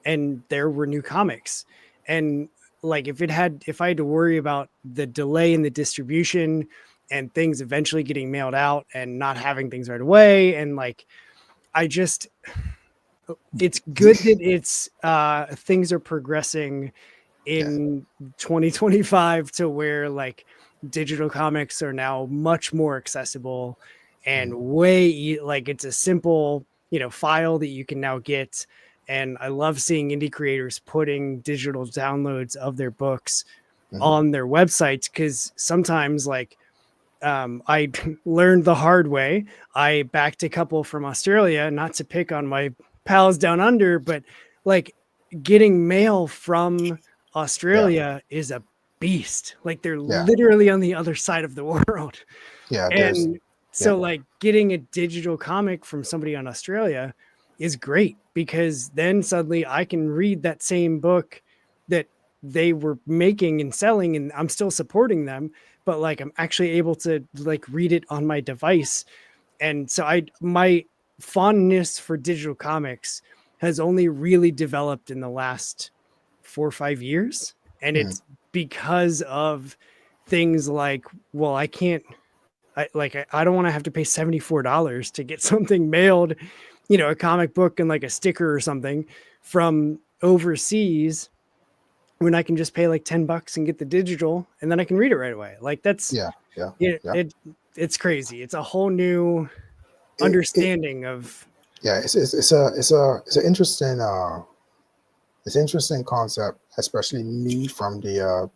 and there were new comics. And like if I had to worry about the delay in the distribution and things eventually getting mailed out and not having things right away, and like it's good that it's things are progressing in 2025 to where like digital comics are now much more accessible and way like it's a simple, you know, file that you can now get. And I love seeing indie creators putting digital downloads of their books on their websites, because sometimes like I learned the hard way. I backed a couple from Australia, not to pick on my pals down under, but like getting mail from Australia is a beast. Like they're literally on the other side of the world. And so like getting a digital comic from somebody on Australia is great, because then suddenly I can read that same book that they were making and selling, and I'm still supporting them, but like I'm actually able to like read it on my device. And so my fondness for digital comics has only really developed in the last 4 or 5 years. And it's because of things like, well, I don't want to have to pay $74 to get something mailed, you know, a comic book and like a sticker or something from overseas, when I can just pay like $10 and get the digital and then I can read it right away. Like that's Yeah, it's crazy. It's a whole new it understanding of yeah. It's an interesting it's an interesting concept, especially me from the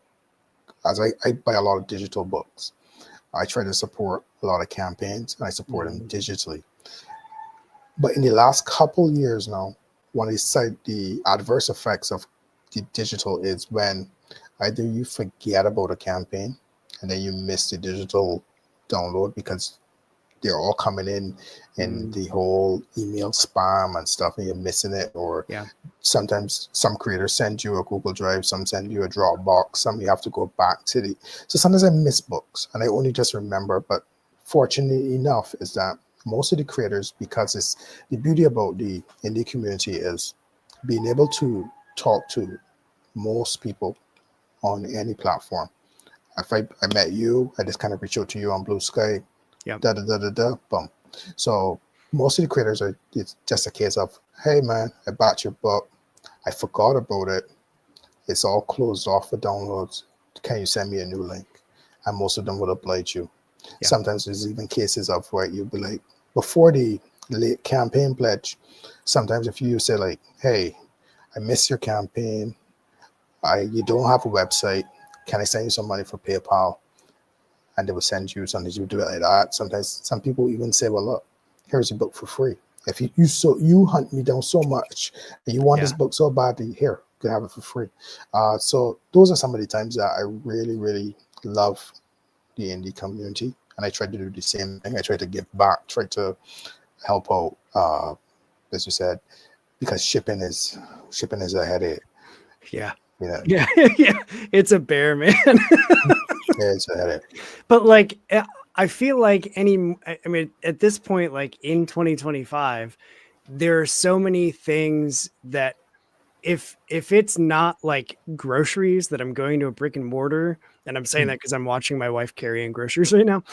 as I buy a lot of digital books. I try to support a lot of campaigns and I support them digitally. But in the last couple years now, one of the adverse effects of the digital is when either you forget about a campaign and then you miss the digital download because they're all coming in the whole email spam and stuff, and you're missing it. Or yeah. sometimes some creators send you a Google Drive, some send you a Dropbox, some you have to go back to the. So sometimes I miss books and I only just remember. But fortunately enough, is that most of the creators, because it's the beauty about the indie community is being able to talk to most people on any platform. If I met you, I just kind of reach out to you on Bluesky, Yeah. boom. So most of the creators are, it's just a case of, hey man, I bought your book, I forgot about it, it's all closed off for downloads. Can you send me a new link? And most of them will oblige you. Yeah. Sometimes there's even cases of where you'll be like, before the late campaign pledge, sometimes if you say like, hey, I missed your campaign, you don't have a website, can I send you some money for PayPal? And they will send you. Sometimes you do it like that. Sometimes some people even say, well, look, here's a book for free. If you hunt me down so much and you want this book so badly, here, you can have it for free. So those are some of the times that I really, really love the indie community. And I try to do the same thing. I try to give back, try to help out, as you said, because shipping is a headache. Yeah. You know, Yeah. Yeah. It's a bear, man. yeah, it's a headache. But like, I feel like I mean, at this point, like in 2025, there are so many things that if it's not like groceries that I'm going to a brick and mortar, and I'm saying that because I'm watching my wife carrying groceries right now.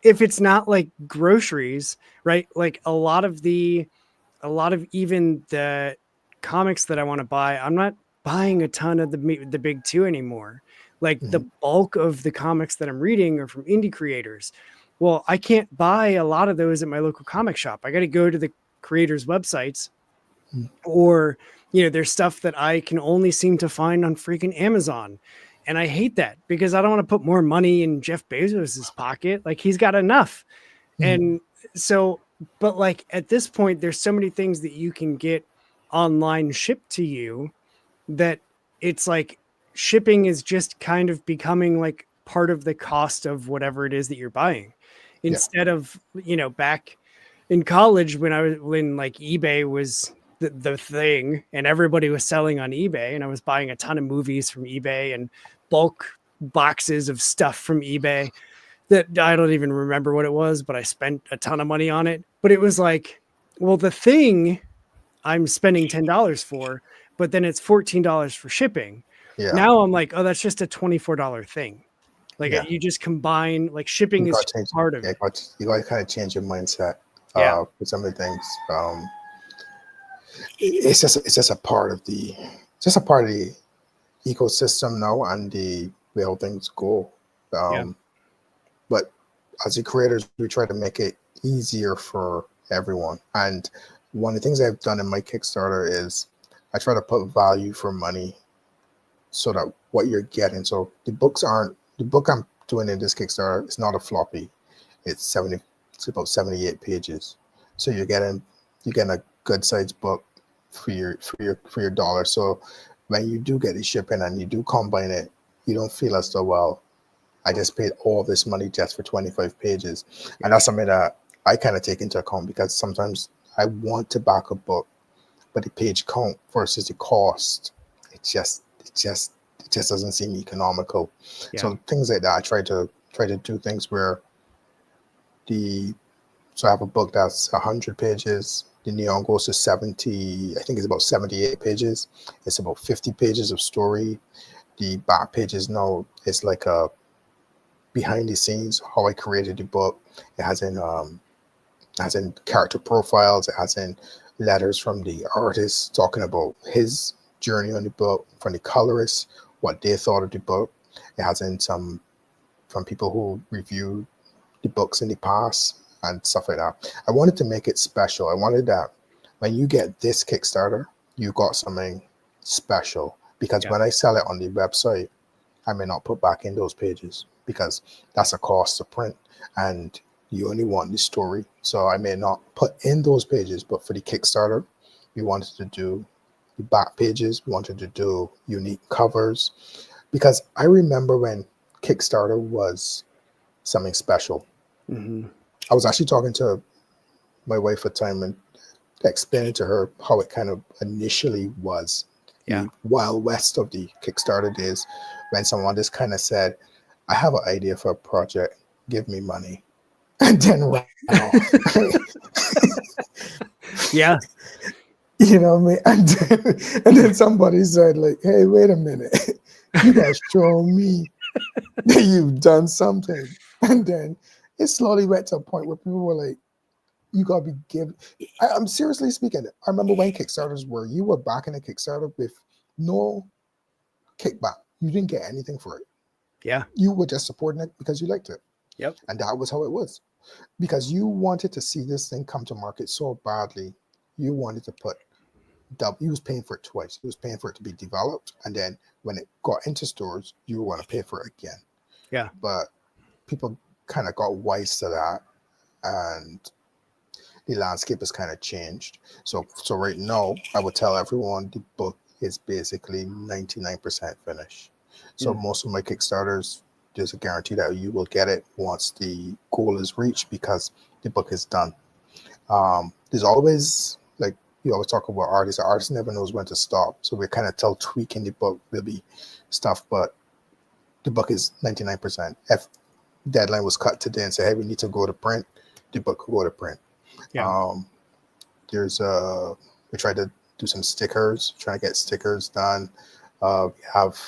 If it's not like groceries, right? Like a lot of even the comics that I want to buy, I'm not buying a ton of the big two anymore. Like the bulk of the comics that I'm reading are from indie creators. Well, I can't buy a lot of those at my local comic shop. I got to go to the creators' websites, or there's stuff that I can only seem to find on freaking Amazon. And I hate that because I don't want to put more money in Jeff Bezos's pocket. Like he's got enough. And so, but like at this point, there's so many things that you can get online shipped to you that it's like shipping is just kind of becoming like part of the cost of whatever it is that you're buying. Yeah. Instead of, back in college when like eBay was the thing and everybody was selling on eBay, and I was buying a ton of movies from eBay and bulk boxes of stuff from eBay that I don't even remember what it was, but I spent a ton of money on it. But it was like, well, the thing I'm spending $10 for, but then it's $14 for shipping. Yeah. Now I'm like, oh, that's just a $24 thing. Like Yeah. you just combine, like shipping You is got just to change. part of Yeah, it. you got to kind of change your mindset. Yeah. With some of the things. It's just a part of the ecosystem now and the way how things go. Yeah. But as the creators, we try to make it easier for everyone. And one of the things I've done in my Kickstarter is I try to put value for money so that what you're getting. So the book I'm doing in this Kickstarter is not a floppy. It's about 78 pages. So you're getting a good sized book for your dollar. So when you do get the shipping and you do combine it, you don't feel as though, well, I just paid all this money just for 25 pages. And that's something that I kind of take into account, because sometimes I want to back a book, but the page count versus the cost, it just doesn't seem economical. Yeah. So things like that, I try to do things where so I have a book that's 100 pages. The neon goes to 70. I think it's about 78 pages. It's about 50 pages of story. The back pages now is like a behind the scenes, how I created the book. It has in character profiles. It has in letters from the artist talking about his journey on the book, from the colorists, what they thought of the book. It has in some from people who reviewed the books in the past and stuff like that. I wanted to make it special. I wanted that when you get this Kickstarter, you got something special, because Yeah. when I sell it on the website, I may not put back in those pages because that's a cost to print and you only want the story. So I may not put in those pages, but for the Kickstarter, we wanted to do the back pages. We wanted to do unique covers, because I remember when Kickstarter was something special. Hmm. I was actually talking to my wife at the time and explaining to her how it kind of initially was, Yeah. the wild west of the Kickstarter days, when someone just kind of said, I have an idea for a project, give me money, and then ran off. Yeah. You know what I mean? And then somebody said, like, hey, wait a minute. You gotta show me that you've done something. And then it slowly went to a point where people were like, you gotta be given. I'm seriously speaking. I remember when Kickstarters were, you were backing a Kickstarter with no kickback. You didn't get anything for it. Yeah. You were just supporting it because you liked it. Yep. And that was how it was. Because you wanted to see this thing come to market so badly. You wanted to put he was paying for it twice. He was paying for it to be developed, and then when it got into stores, you were going to pay for it again. Yeah. But people kind of got wise to that, and the landscape has kind of changed. So right now, I would tell everyone the book is basically 99% finished. So most of my Kickstarters, there's a guarantee that you will get it once the goal is reached, because the book is done. There's always, like, you always talk about artists. The artist never knows when to stop. So we're kind of still tweaking the book. There'll be stuff, but the book is 99%. If deadline was cut today and say, hey, we need to go to print, the book could go to print. Yeah. We tried to do some stickers, trying to get stickers done. We have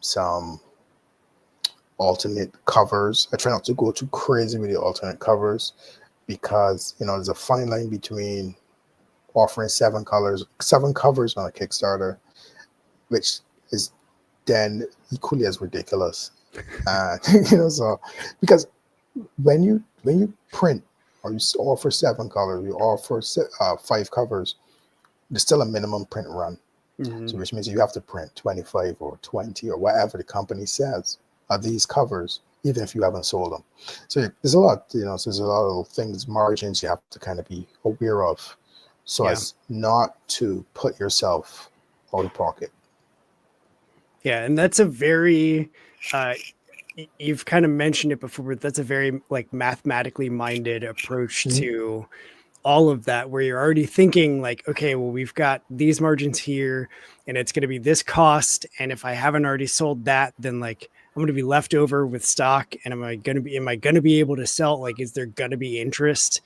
some alternate covers. I try not to go too crazy with the alternate covers, because, you know, there's a fine line between offering 7 covers on a Kickstarter, which is then equally as ridiculous. You know, so because when you print, or you offer 7 colors, you offer 5 covers, there's still a minimum print run. Mm-hmm. So which means you have to print 25 or 20 or whatever the company says are these covers, even if you haven't sold them. So there's a lot, you know, so there's a lot of things, margins you have to kind of be aware of, so as not to put yourself out of pocket. Yeah. And that's a very, you've kind of mentioned it before, but that's a very like mathematically minded approach to all of that, where you're already thinking like, okay, well, we've got these margins here and it's going to be this cost. And if I haven't already sold that, then like I'm going to be left over with stock. And am I going to be able to sell? Like, is there going to be interest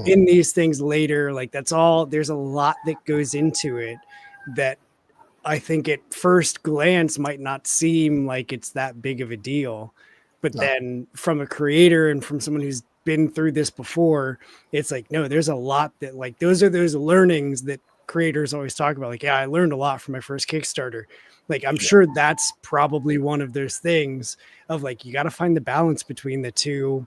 in these things later? Like, that's all, there's a lot that goes into it that I think at first glance might not seem like it's that big of a deal. But then from a creator and from someone who's been through this before, it's like, no, there's a lot that, like, those are those learnings that creators always talk about. Like, yeah, I learned a lot from my first Kickstarter. Like, I'm sure that's probably one of those things of like, you got to find the balance between the two,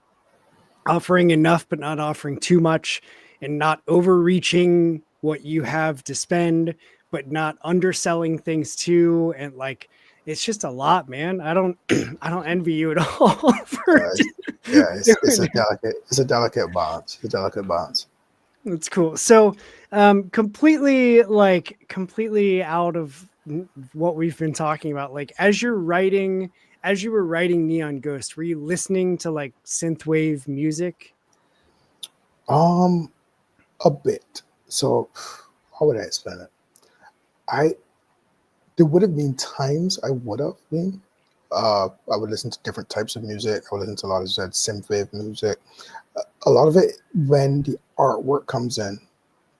offering enough, but not offering too much, and not overreaching what you have to spend, but not underselling things too. And like, it's just a lot, man. I don't envy you at all. It's a delicate balance. It's a delicate balance. That's cool. So, completely out of what we've been talking about, like, as you were writing Neon Ghost, were you listening to like synthwave music? A bit. So how would I explain it? There would have been times I would have been. I would listen to different types of music. I would listen to a lot of synthwave music. A lot of it when the artwork comes in,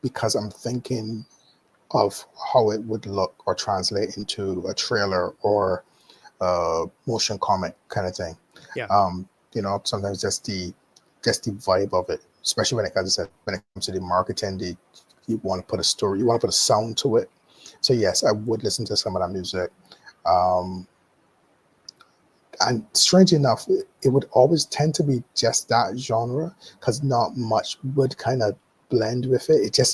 because I'm thinking of how it would look or translate into a trailer or a motion comic kind of thing. Yeah. You know, sometimes just the vibe of it, especially when it comes to the marketing, you want to put a story, you want to put a sound to it. So yes, I would listen to some of that music. Um, and strange enough, it would always tend to be just that genre because not much would kind of blend with it. It's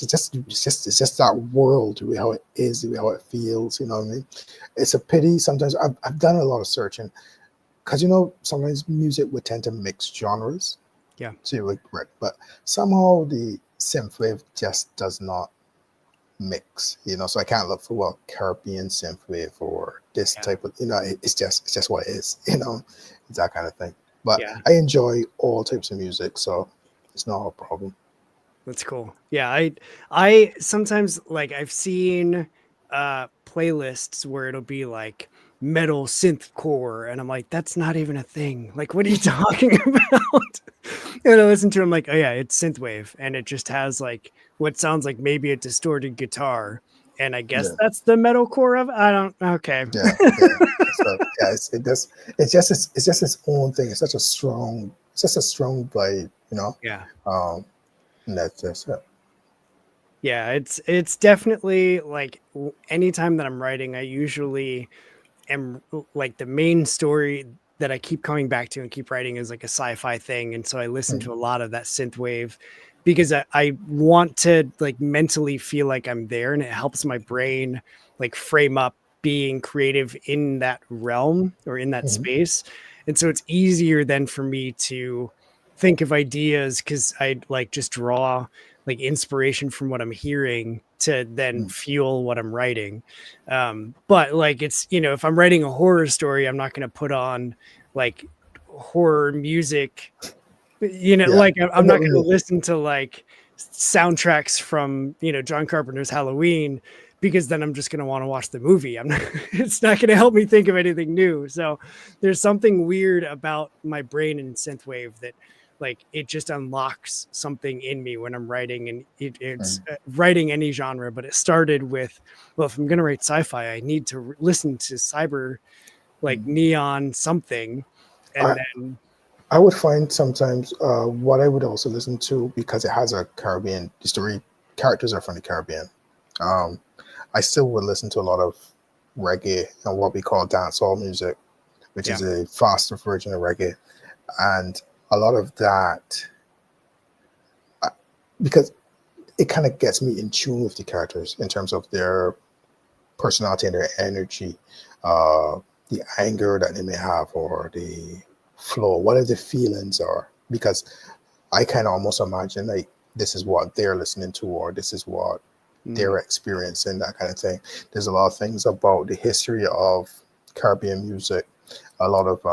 just that world, the way how it is, the way how it feels. You know what I mean? It's a pity. Sometimes I've done a lot of searching because sometimes music would tend to mix genres. Yeah. So you would, right, but somehow the synthwave just does not mix. So I can't look for Caribbean synthwave or this type of it's just what it is. It's that kind of thing. But Yeah. I enjoy all types of music, so it's not a problem. That's cool. Yeah, I sometimes like I've seen playlists where it'll be like metal synth core and I'm like that's not even a thing. Like what are you talking about? And I listen to it, I'm like, oh yeah, it's synthwave and it just has like what sounds like maybe a distorted guitar. And I guess Yeah, that's the metal core of I don't okay. yeah, yeah. So yeah, it's just its own thing. It's just a strong vibe, Yeah. Um, and that's just it. Yeah, it's definitely like anytime that I'm writing, I usually am like the main story that I keep coming back to and keep writing is like a sci-fi thing. And so I listen to Mhm, a lot of that synth wave because I want to like mentally feel like I'm there and it helps my brain like frame up being creative in that realm or in that mhm, space. And so it's easier then for me to think of ideas because I like just draw like inspiration from what I'm hearing to then mhm. fuel what I'm writing. But like it's if I'm writing a horror story, I'm not going to put on like horror music. Yeah, Like I I'm get not what you going mean. to listen to like soundtracks from John Carpenter's Halloween because then I'm just going to want to watch the movie. I'm not. It's not going to help me think of anything new. So there's something weird about my brain and synthwave that like it just unlocks something in me when I'm writing and it's Mhm, writing any genre, but it started with, well, if I'm going to write sci-fi, I need to listen to cyber like mhm. neon something. I And then, I would find sometimes what I would also listen to because it has a Caribbean story. Characters are from the Caribbean. Um, I still would listen to a lot of reggae and what we call dancehall music, which yeah, is a faster version of reggae, and a lot of that uh, because it kind of gets me in tune with the characters in terms of their personality and their energy, uh, the anger that they may have, or the flow, whatever the feelings are. Because I can almost imagine like this is what they're listening to, or this is what mm, they're experiencing, that kind of thing. There's a lot of things about the history of Caribbean music, a lot of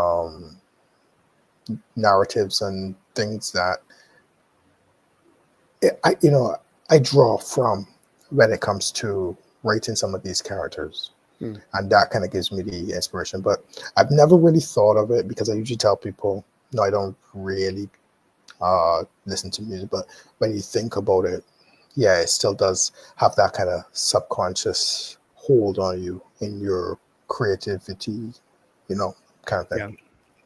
narratives and things that I draw from when it comes to writing some of these characters. mm, And that kind of gives me the inspiration. But I've never really thought of it because I usually tell people, no, I don't really listen to music. But when you think about it, yeah, it still does have that kind of subconscious hold on you in your creativity, kind of thing. yeah.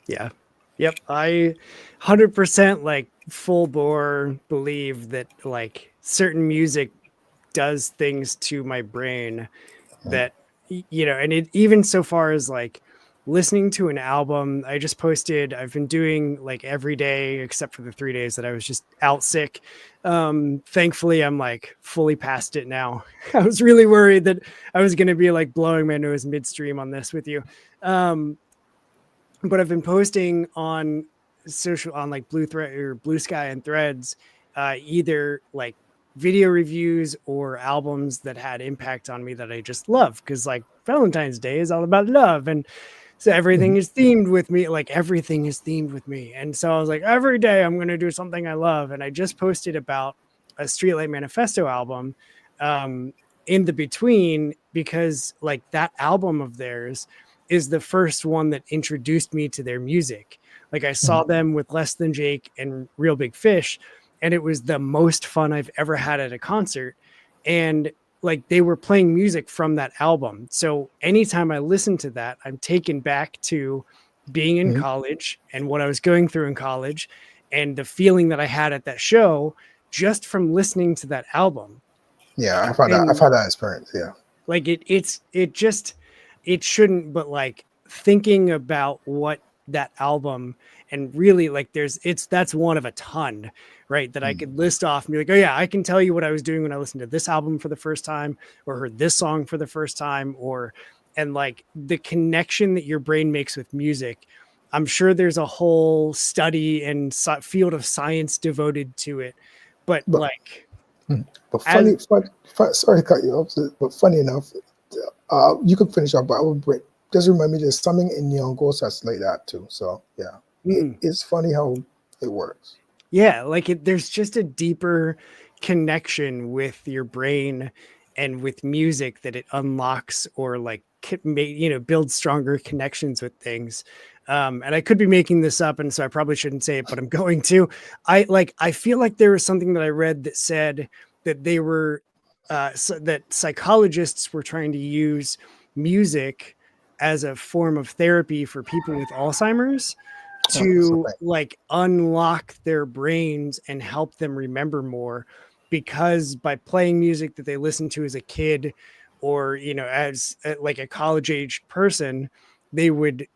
Yeah. Yep. I 100% like full bore believe that like certain music does things to my brain Mm, that, and it even so far as like listening to an album. I just posted, I've been doing like every day except for the 3 days that I was just out sick. Thankfully, I'm like fully past it now. I was really worried that I was going to be like blowing my nose midstream on this with you. Um, but I've been posting on social on like Bluesky and Threads, either like video reviews or albums that had impact on me that I just love because like Valentine's Day is all about love and so everything mhm, is themed with me, like everything is themed with me. And so I was like, every day I'm going to do something I love. And I just posted about a Streetlight Manifesto album in the between because like that album of theirs is the first one that introduced me to their music. Like I saw mhm. them with Less Than Jake and Real Big Fish, and it was the most fun I've ever had at a concert. And like they were playing music from that album. So anytime I listen to that, I'm taken back to being in Mhm. college and what I was going through in college and the feeling that I had at that show just from listening to that album. Yeah, I've had that. I've And had that experience. Yeah. Like it shouldn't, but like thinking about what that album and really like that's one of a ton, right? That I Mm. could list off and be like, oh yeah, I can tell you what I was doing when I listened to this album for the first time or heard this song for the first time and like the connection that your brain makes with music. I'm sure there's a whole study and field of science devoted to it, but But like but as sorry to cut you off, but funny enough, you could finish up, but I would just remind me there's something in Neon Ghost that's like that too. So yeah, mm, it's funny how it works. yeah, like there's just a deeper connection with your brain and with music that it unlocks or like builds stronger connections with things. And I could be making this up, and so I probably shouldn't say it, but I'm going to. I feel like there was something that I read that said that they were that psychologists were trying to use music as a form of therapy for people with Alzheimer's to Something. like unlock their brains and help them remember more, because by playing music that they listened to as a kid or as like a college age person, they would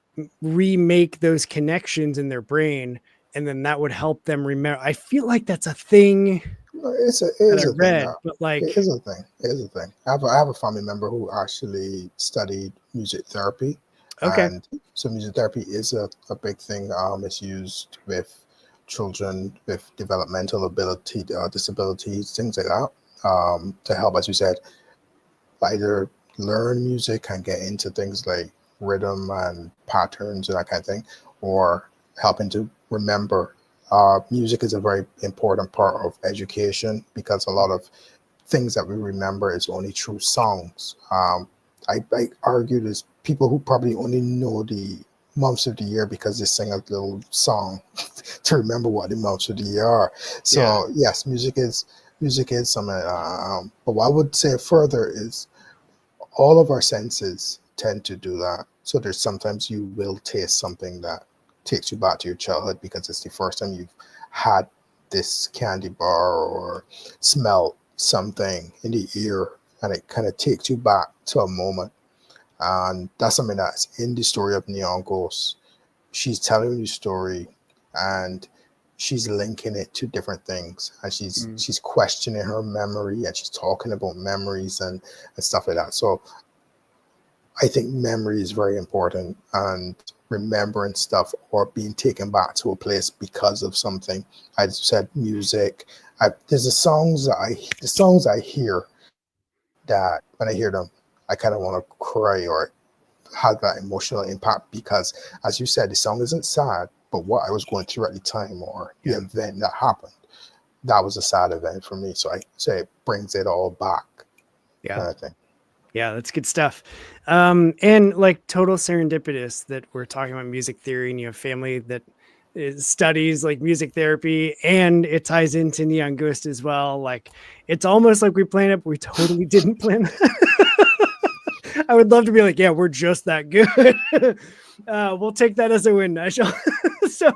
remake those connections in their brain, and then that would help them remember. I feel like that's a thing It that I is a thing read, now. but It like is a thing. It is a thing. I have a family member who actually studied music therapy, okay. and so music therapy is a big thing. It's used with children with developmental ability disabilities, things like that, to help, as you said, either learn music and get into things like rhythm and patterns and that kind of thing, or helping to remember. Music is a very important part of education because a lot of things that we remember is only through songs. I argue there's people who probably only know the months of the year because they sing a little song to remember what the months of the year are. Yeah. So yes, music is something. But what I would say further is all of our senses tend to do that. So there's sometimes you will taste something that takes you back to your childhood because it's the first time you've had this candy bar or smell something in the ear, and it kind of takes you back to a moment. And that's something that's in the story of Neon Ghost. She's telling you the story and she's linking it to different things, and Mm. she's questioning her memory, and she's talking about memories and stuff like that. So I think memory is very important, and remembering stuff or being taken back to a place because of something. I said music. There's the songs I hear that when I hear them, I kind of want to cry or have that emotional impact because, as you said, the song isn't sad, but what I was going through at the time or the Yeah. event that happened, that was a sad event for me. So I say it brings it all back, Yeah. kind of thing. Yeah, that's good stuff. And like total serendipitous that we're talking about music theory and you have family that studies like music therapy and it ties into Neon Ghost as well. Like it's almost like we planned it, but we totally didn't plan. I would love to be like, yeah, we're just that good. We'll take that as a win, Nigel. So,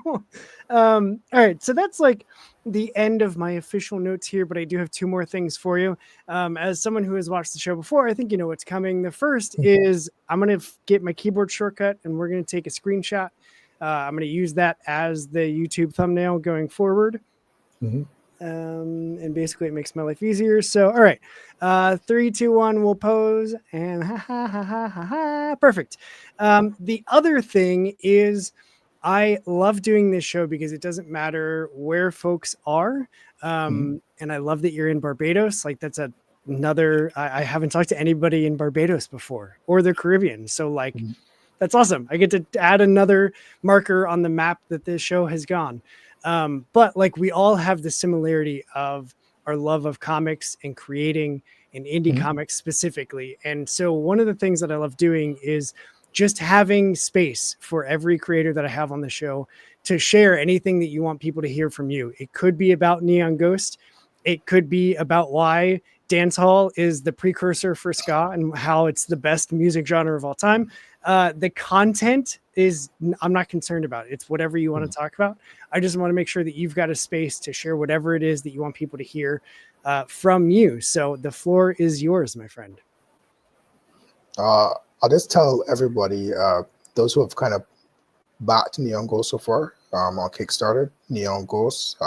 all right. So that's like the end of my official notes here, but I do have two more things for you. As someone who has watched the show before, I think you know what's coming. The first is I'm going to get my keyboard shortcut and we're going to take a screenshot. I'm going to use that as the YouTube thumbnail going forward. Mhm. And basically it makes my life easier. So, all right, 3, 2, 1, we'll pose and ha ha ha ha ha ha. Perfect. The other thing is I love doing this show because it doesn't matter where folks are. Mhm. And I love that you're in Barbados. Like that's I haven't talked to anybody in Barbados before or the Caribbean. So like, Mhm. that's awesome. I get to add another marker on the map that this show has gone. But like we all have the similarity of our love of comics and creating an indie Mhm. comics specifically. And so one of the things that I love doing is just having space for every creator that I have on the show to share anything that you want people to hear from you. It could be about Neon Ghost. It could be about why dancehall is the precursor for ska and how it's the best music genre of all time. The content is I'm not concerned about it. It's whatever you want to talk about. I just want to make sure that you've got a space to share whatever it is that you want people to hear from you. So the floor is yours, my friend. I'll just tell everybody, those who have kind of backed Neon Ghost so far on Kickstarter, Neon Ghost,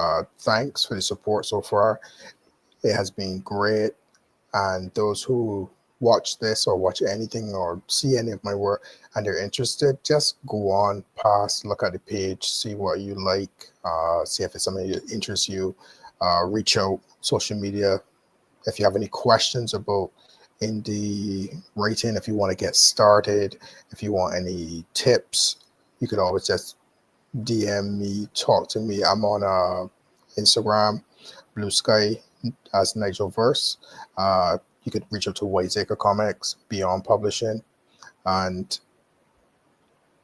thanks for the support so far. It has been great. And those who watch this or watch anything or see any of my work and they're interested, just go on past, look at the page, see what you like, see if it's something that interests you, reach out social media. If you have any questions about indie writing, if you want to get started, if you want any tips, you could always just DM me, talk to me. I'm on Instagram, Bluesky as Nigel Verse. You could reach out to Wiseacre Comics, Beyond Publishing, and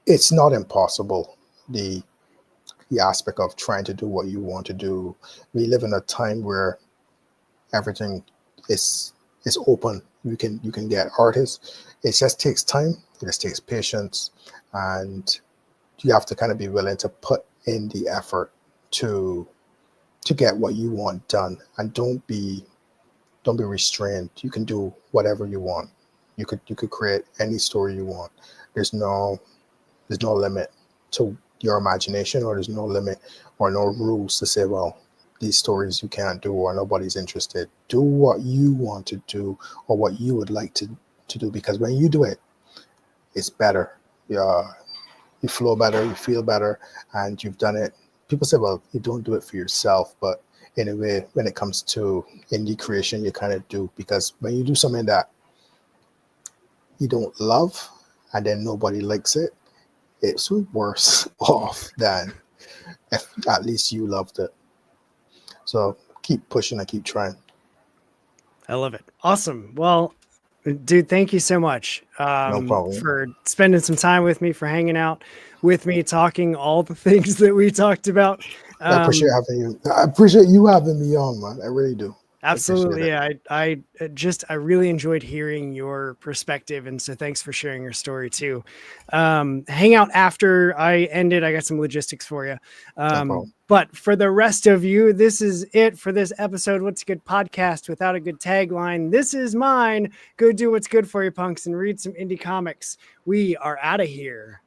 it's not impossible. The aspect of trying to do what you want to do. We live in a time where everything is open. You can get artists. It just takes time. It just takes patience, and you have to kind of be willing to put in the effort to get what you want done, and don't be restrained. You can do whatever you want. You could create any story you want. There's no limit to your imagination, or there's no limit or no rules to say, well, these stories you can't do or nobody's interested. Do what you want to do or what you would like to do, because when you do it, it's better. You flow better, you feel better, and you've done it. People say, well, you don't do it for yourself, but in a way, when it comes to indie creation, you kind of do, because when you do something that you don't love and then nobody likes it, it's worse off than if at least you loved it. So keep pushing and keep trying. I love it. Awesome. Well, dude, thank you so much No problem. for spending some time with me, for hanging out with me, talking all the things that we talked about. I appreciate having you. I appreciate you having me on, man. I really do. Absolutely. Yeah. I really enjoyed hearing your perspective. And so thanks for sharing your story too. Hang out after I ended. I got some logistics for you. No problem. But for the rest of you, this is it for this episode. What's a good podcast without a good tagline? This is mine. Go do what's good for you, punks, and read some indie comics. We are out of here.